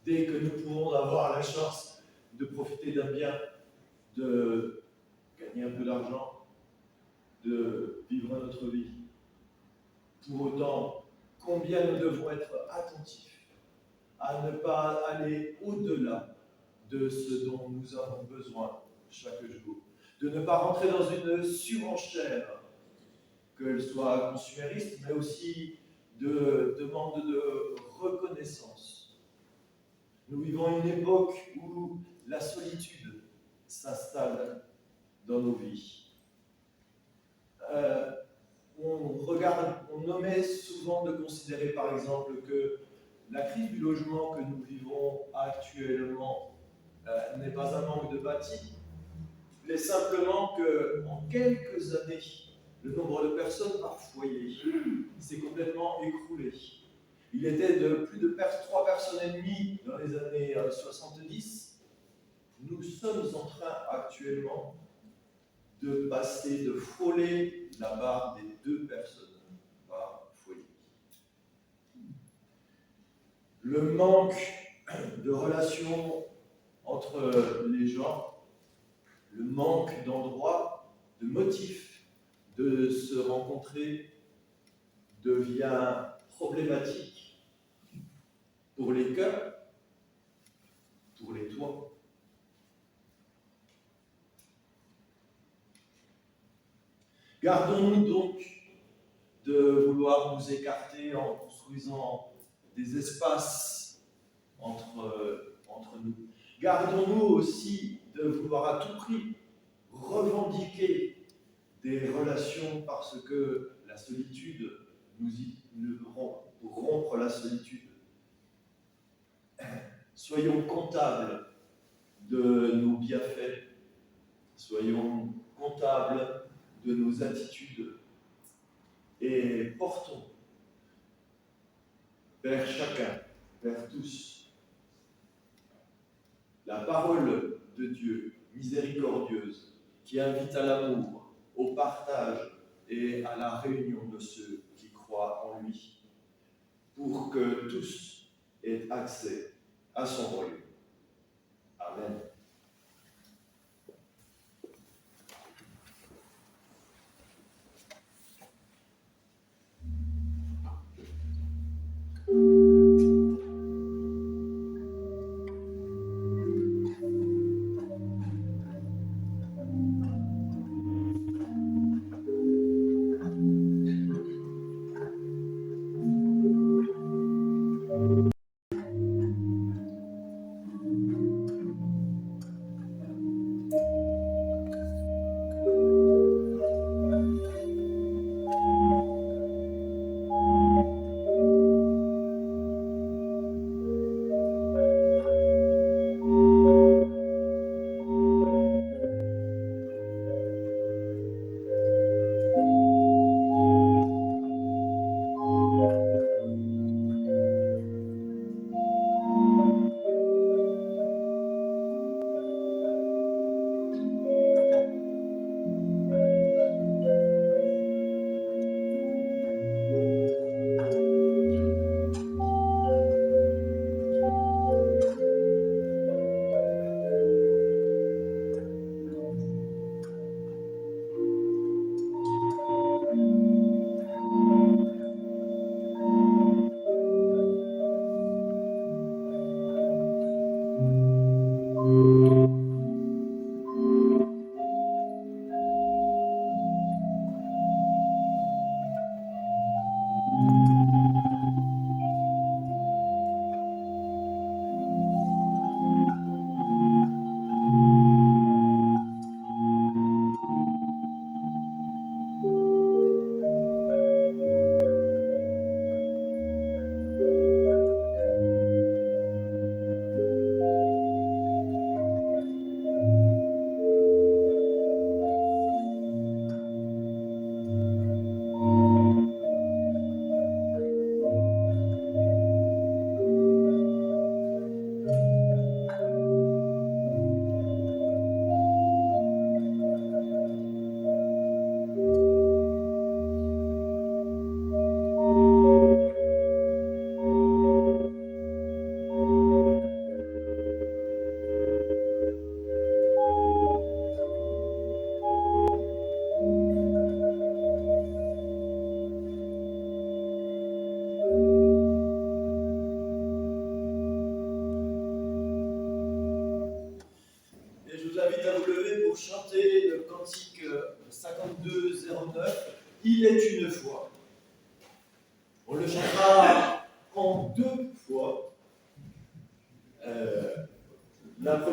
dès que nous pouvons avoir la chance de profiter d'un bien, de gagner un peu d'argent, de vivre notre vie. Pour autant, combien nous devons être attentifs à ne pas aller au-delà de ce dont nous avons besoin chaque jour, de ne pas rentrer dans une surenchère, qu'elle soit consumériste, mais aussi de demande de reconnaissance. Nous vivons une époque où la solitude s'installe dans nos vies. On omet souvent de considérer par exemple que la crise du logement que nous vivons actuellement n'est pas un manque de bâti, mais simplement qu'en quelques années, le nombre de personnes par foyer s'est complètement écroulé. Il était de plus de 3 personnes et demie dans les années 70. Nous sommes en train actuellement de passer, de frôler la barre des 2 personnes par foyer. Le manque de relations entre les gens, le manque d'endroits, de motifs de se rencontrer devient problématique pour les cœurs, pour les toits. Gardons-nous donc de vouloir nous écarter en construisant des espaces entre nous. Gardons-nous aussi de vouloir à tout prix revendiquer des relations parce que la solitude pour rompre la solitude. Soyons comptables de nos bienfaits, soyons comptables de nos attitudes et portons vers chacun, vers tous, la parole de Dieu miséricordieuse qui invite à l'amour, au partage et à la réunion de ceux qui croient en lui, pour que tous aient accès à son royaume. Amen.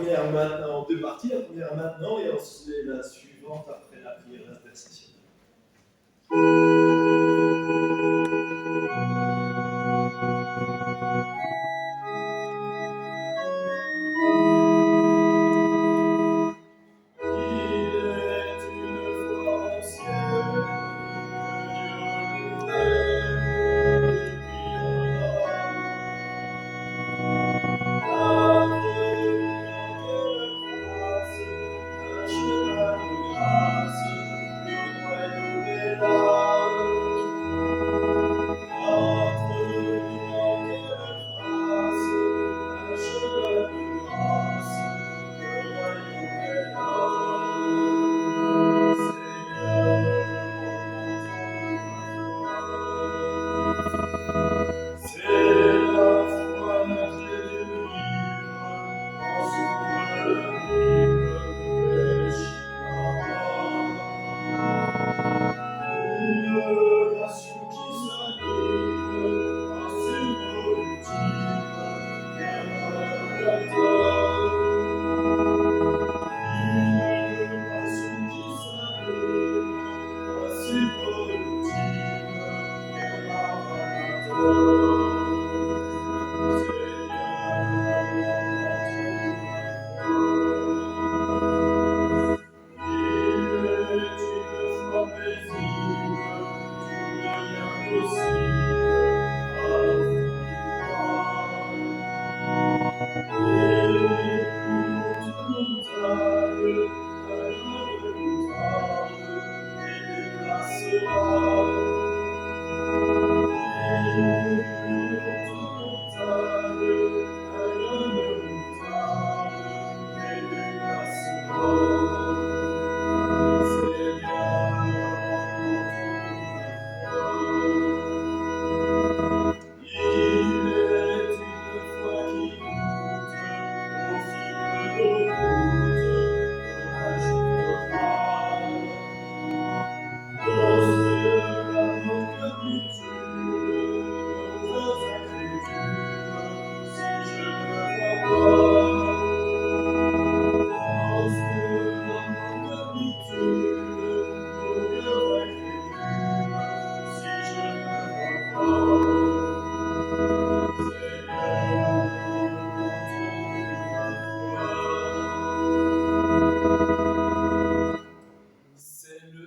première maintenant en deux parties, la première maintenant et ensuite la suivante après la prière d'intercession.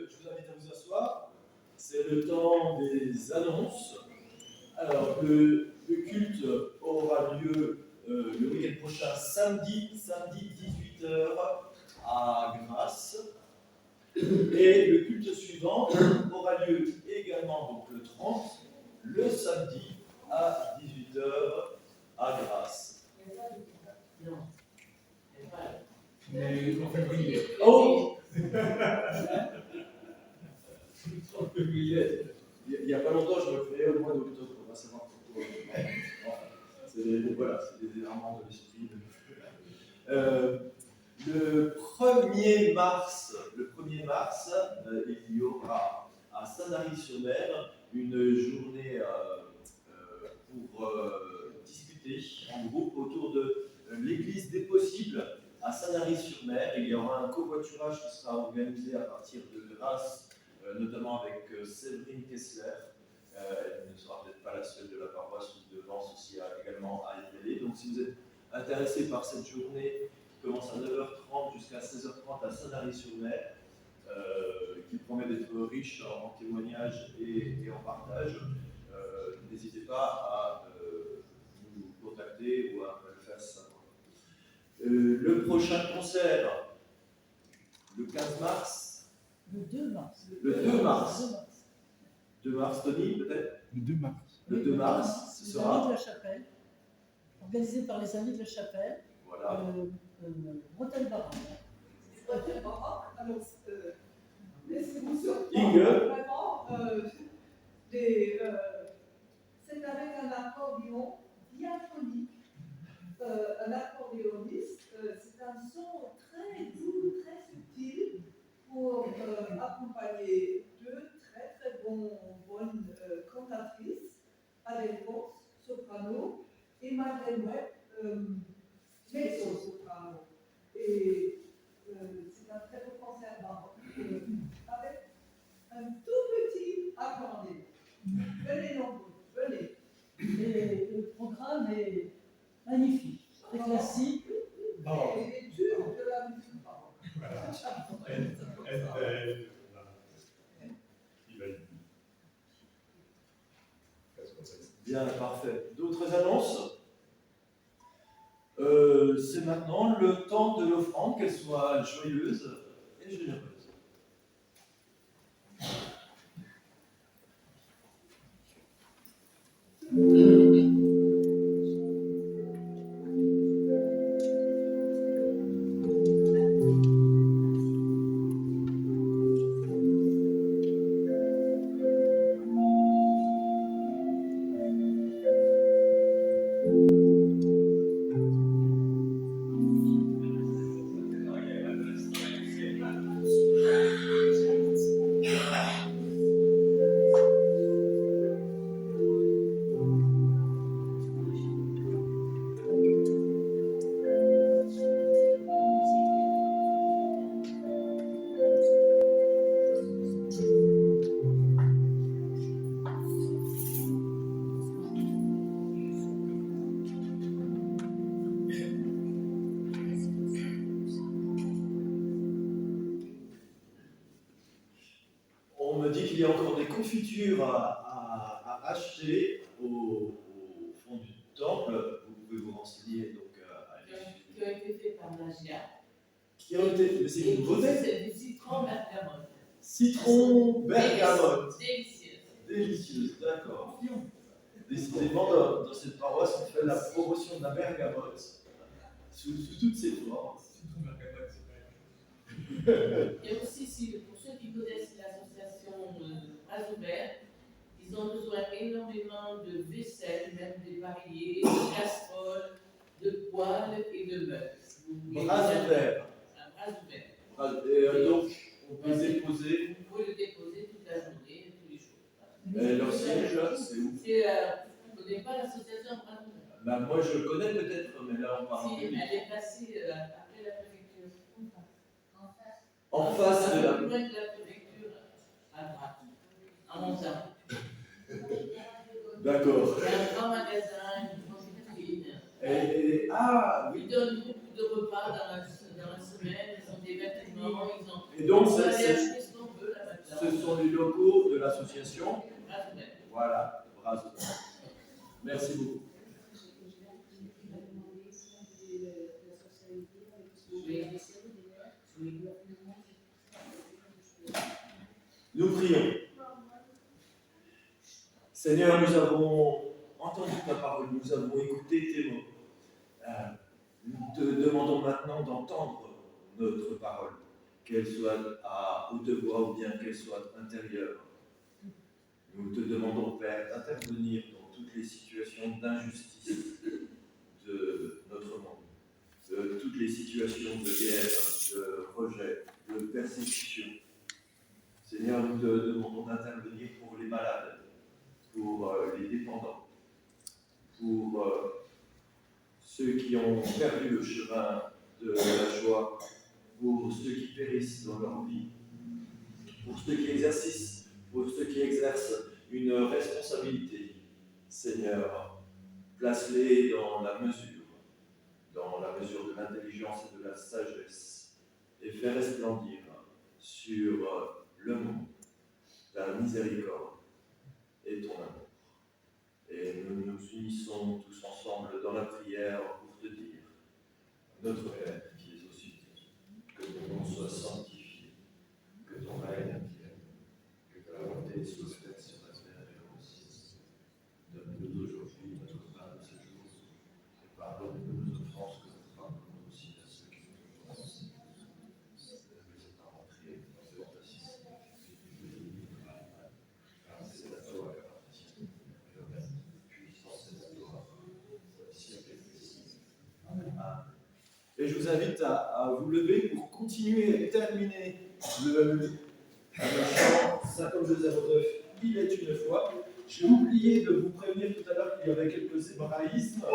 Je vous invite à vous asseoir. C'est le temps des annonces. Alors, le culte aura lieu le week-end prochain, samedi 18h à Grasse. Et le culte suivant aura lieu également, donc le 30, le samedi à 18h à Grasse. Non. Mais en février. Oh! En février. Il n'y a pas longtemps, je me créais au mois d'octobre, on va savoir pourquoi. C'est des errements de l'esprit. Le 1er mars, il y aura à Sanary-sur-Mer une journée pour discuter en groupe autour de l'église des possibles à Sanary-sur-Mer. Il y aura un covoiturage qui sera organisé à partir de Grasse, notamment avec Séverine Kessler. Elle ne sera peut-être pas la seule de la paroisse ou de Vence aussi également à y aller. Donc si vous êtes intéressé par cette journée qui commence à 9h30 jusqu'à 16h30 à Sanary-sur-Mer, qui promet d'être riche en témoignages et en partage, n'hésitez pas à nous contacter ou à me le faire savoir. Le prochain concert, le 15 mars. Le 2 mars. Le 2 mars. 2 mars, Tony, peut-être? Le 2 mars. Le 2 mars, ce Les sera. Amis de la Chapelle, organisé par les Amis de la Chapelle, Voilà. Bretagne-Baran. Alors, laissez-vous surprendre. Inge. Vraiment, c'est avec un accordéon diaphonique, un accordéoniste. C'est un son très doux, très subtil pour accompagner deux très bonnes cantatrices, Adelphonse, soprano, et Madeleine Webb, mezzo-soprano. c'est un très beau concert baroque avec un tout petit accordéon. Venez nombreux, venez. Et le programme est magnifique, très classique. Et les tubes de la musique baroque. Bien, parfait. D'autres annonces? C'est maintenant le temps de l'offrande, qu'elle soit joyeuse et généreuse. On me dit qu'il y a encore des confitures à acheter au fond du temple. Vous pouvez vous renseigner donc Qui ont été faits par Nagia. qui ont été. Mais c'est une nouveauté. C'est du citron bergamote. Citron bergamote. Délicieuse. Délicieuse, d'accord. Décidément, dans cette paroisse, on fait la promotion de la bergamote sous toutes ses formes. Et aussi, pour ceux qui connaissent l'association Bras Ouverts, ils ont besoin énormément de vaisselle, même des barilliers, de casseroles, de poêles et de meubles. Bras ouverts. Un bras ouvert. Donc, on peut déposer. Vous pouvez le déposer toute la journée, tous les jours. Leur siège, c'est où? Vous ne connaissez pas l'association Bras Ouverts? Bah, moi, je connais peut-être, mais là, on parle en Si, public. elle est placée après la préfecture. En face de la. Plus loin de la préfecture, à droite, en montant. D'accord. Il y a un grand magasin, une grande vitrine. Ah, oui. Ils donnent beaucoup de repas dans la semaine, ils ont des vêtements, ils ont. Et donc, on peut aller acheter ce qu'on veut là maintenant. ce sont les locaux de l'association. Bras ouverts. Voilà, Bras ouverts. Merci beaucoup. Nous prions. Seigneur, nous avons entendu ta parole, nous avons écouté tes mots. Nous te demandons maintenant d'entendre notre parole, qu'elle soit à haute voix ou bien qu'elle soit intérieure. Nous te demandons, Père, d'intervenir dans toutes les situations d'injustice de notre monde, de toutes les situations de guerre, de rejet, de persécution. Seigneur, nous te demandons d'intervenir pour les malades, pour les dépendants, pour ceux qui ont perdu le chemin de la joie, pour ceux qui périssent dans leur vie, pour ceux qui exercent une responsabilité. Seigneur, place-les dans la mesure de l'intelligence et de la sagesse, et fais resplendir sur le monde ta miséricorde et ton amour. Et nous nous unissons tous ensemble dans la prière pour te dire, notre Père qui es aux cieux, que ton nom soit sanctifié, que ton règne vienne, que ta volonté soit faite sur la terre et au ciel. Donne-nous aujourd'hui notre pain de ce jour, et pardonne-nous nos offenses que nous pardonnons aussi à ceux qui nous offensent. Ne nous laisse pas entrer dans cette tentation, mais délivre-nous du mal. Car c'est à toi qu'appartient le règne, puissance et la gloire, au siècle des siècles. Amen. Et je vous invite à vous lever pour continuer et terminer le chant 5209. Il est une fois. J'ai oublié de vous prévenir tout à l'heure qu'il y avait quelques hébraïsmes.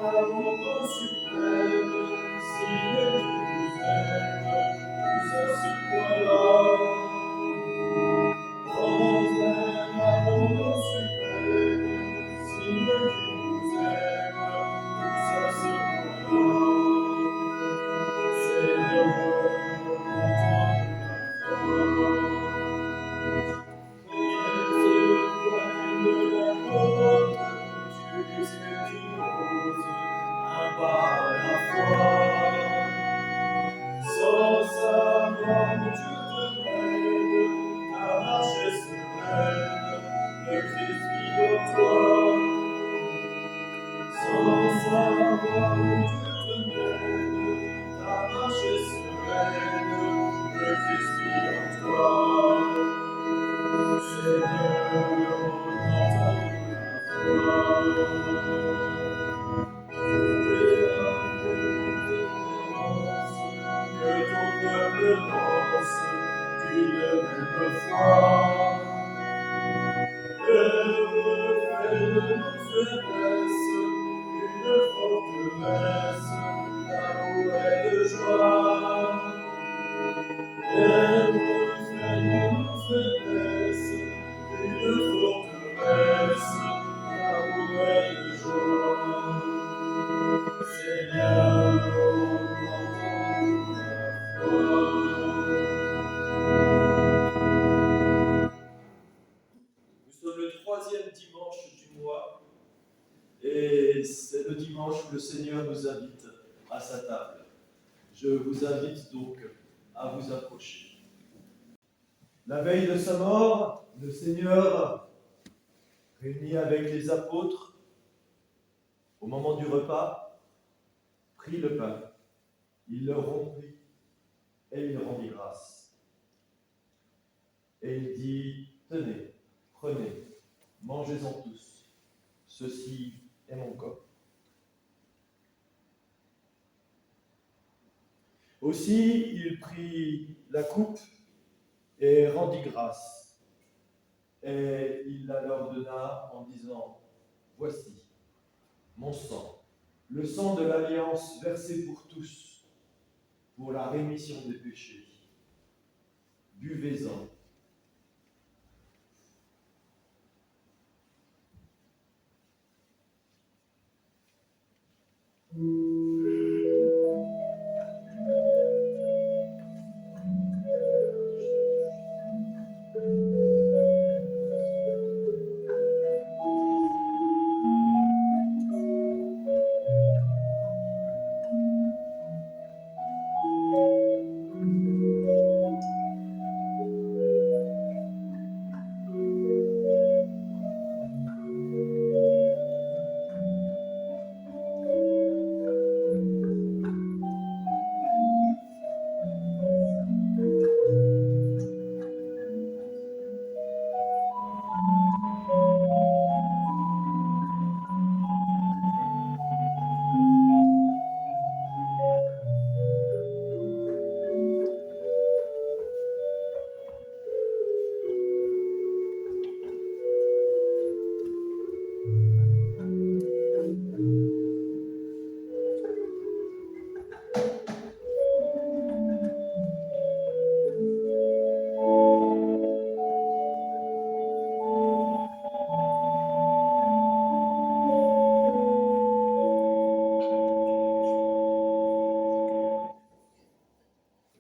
abondant suprême, signe qui nous aime, tous à ce point-là. Grand abondant suprême, signe qui nous aime, tous à ce point-là. Seigneur, Nous sommes le 3e dimanche du mois et c'est le dimanche où le Seigneur nous invite à sa table. Je vous invite donc à vous approcher. La veille de sa mort, le Seigneur, réuni avec les apôtres, au moment du repas, prit le pain, il le rompit et il rendit grâce. Et il dit, tenez, prenez, mangez-en tous, ceci est mon corps. Aussi, il prit la coupe et rendit grâce. Et il la leur donna en disant, voici mon sang, le sang de l'alliance versé pour tous, pour la rémission des péchés. Buvez-en.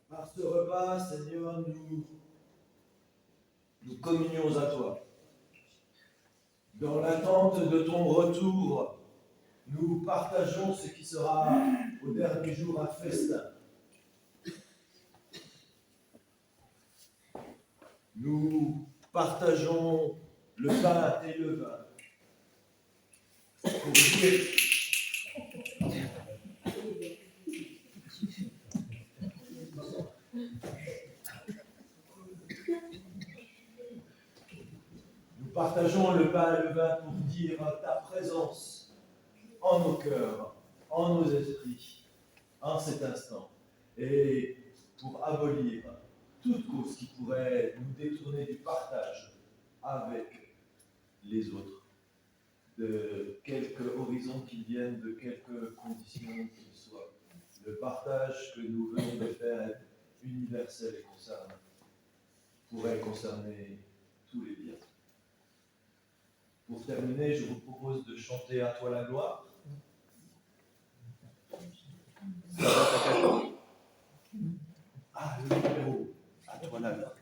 Par ce repas, Seigneur, nous communions à toi. Dans l'attente de ton retour, nous partageons ce qui sera au dernier jour un festin. Nous partageons le pain et le vin pour dire partageons le pain et le vin pour dire ta présence en nos cœurs, en nos esprits, en cet instant, et pour abolir toute cause qui pourrait nous détourner du partage avec les autres. de quelque horizon qu'ils viennent, de quelque conditions qu'ils soient. Le partage que nous venons de faire est universel et pourrait concerner tous les biens. Pour terminer, je vous propose de chanter À toi la gloire. Ça va, ta cadeau? Ah, le numéro. À toi la gloire.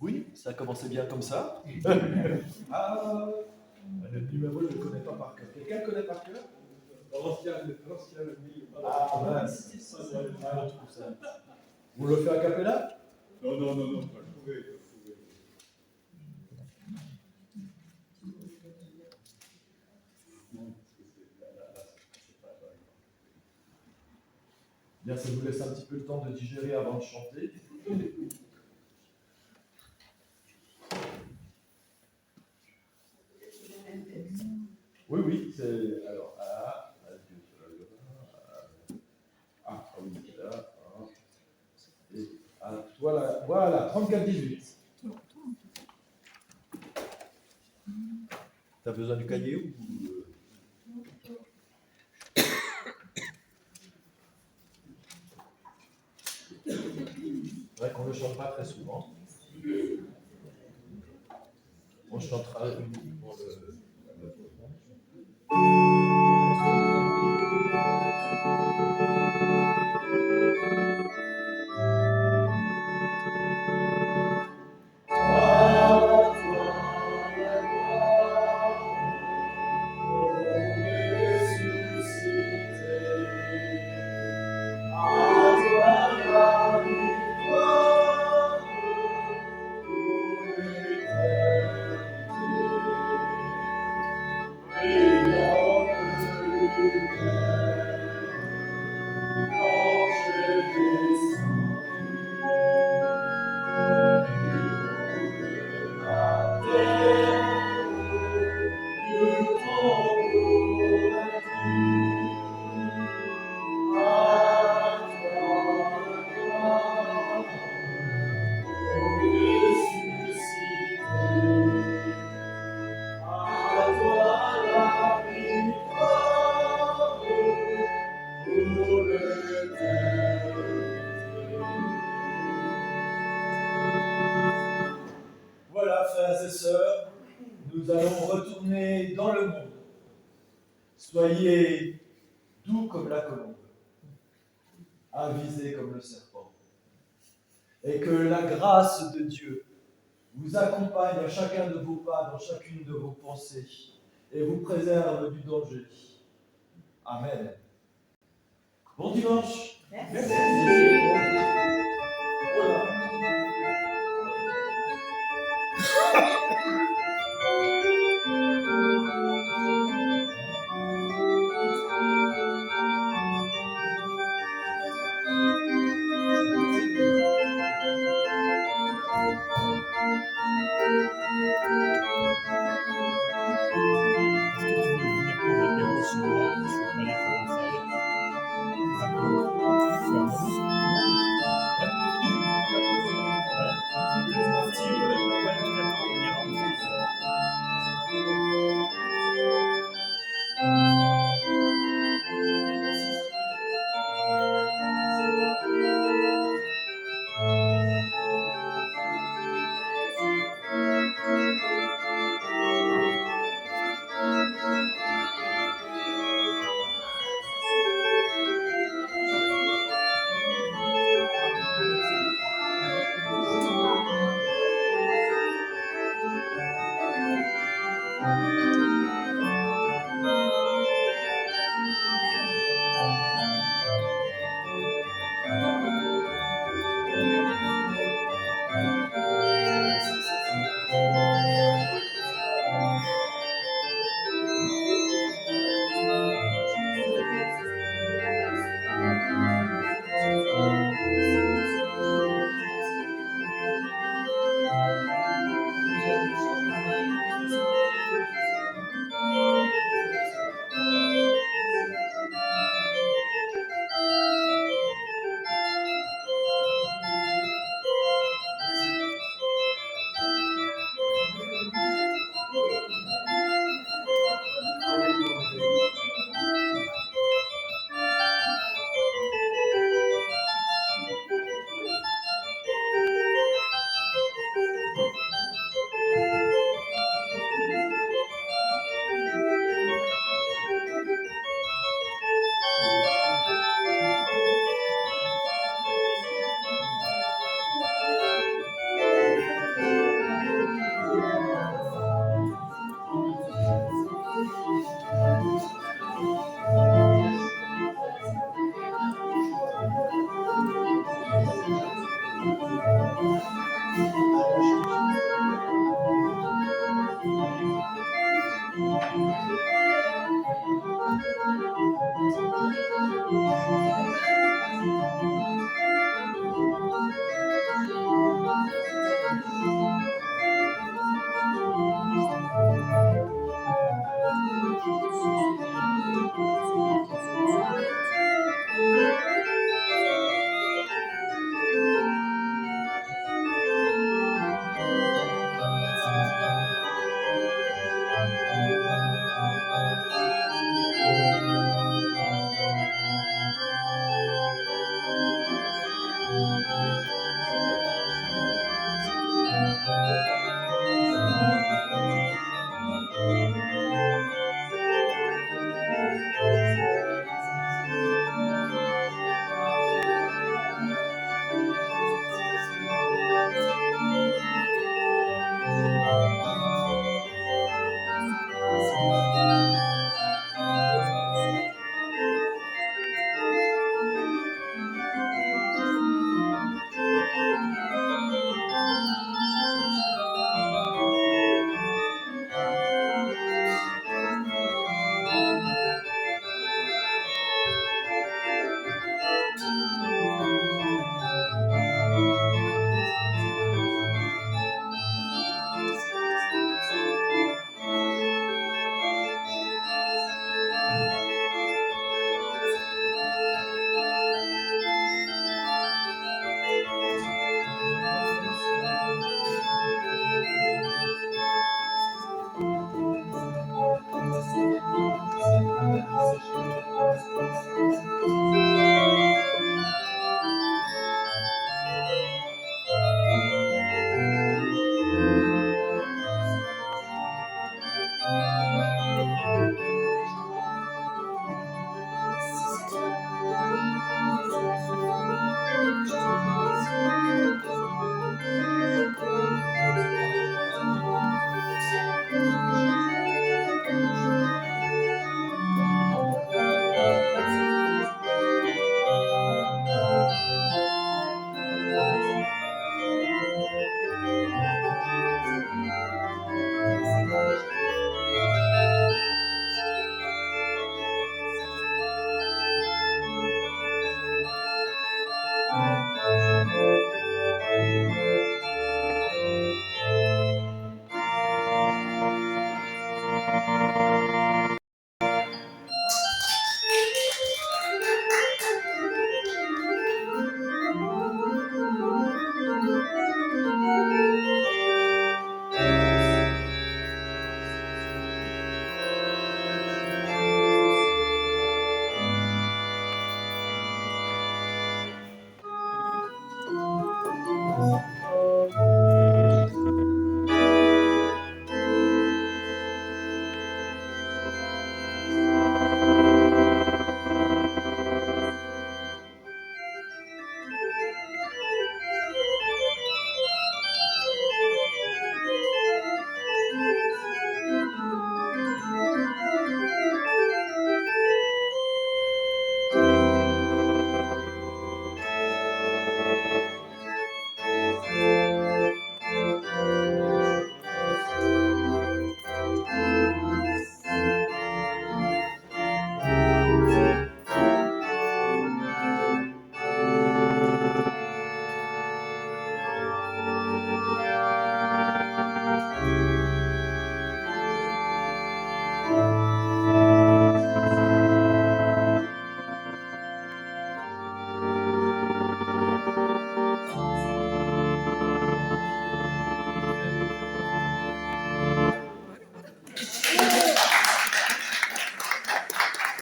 Oui, ça a commencé bien comme ça. Ah, le numéro, je ne le connais pas par cœur. Quelqu'un le connaît par cœur? L'ancien, oui. Ah, mince. Ah, on trouve ça. Vous le faites a cappella? Non, pas le trouver. Bien, ça vous laisse un petit peu le temps de digérer avant de chanter. Oui, c'est. Alors, adieu, oui, là. Et voilà, 34-18. T'as besoin du cahier ou. C'est vrai qu'on ne le chante pas très souvent. On chantera uniquement le. Voilà, frères et sœurs, nous allons retourner dans le monde. Soyez doux comme la colombe, avisés comme le serpent, et que la grâce de Dieu vous accompagne à chacun de vos pas, dans chacune de vos pensées, et vous préserve du danger. Amen. Bon dimanche. Merci.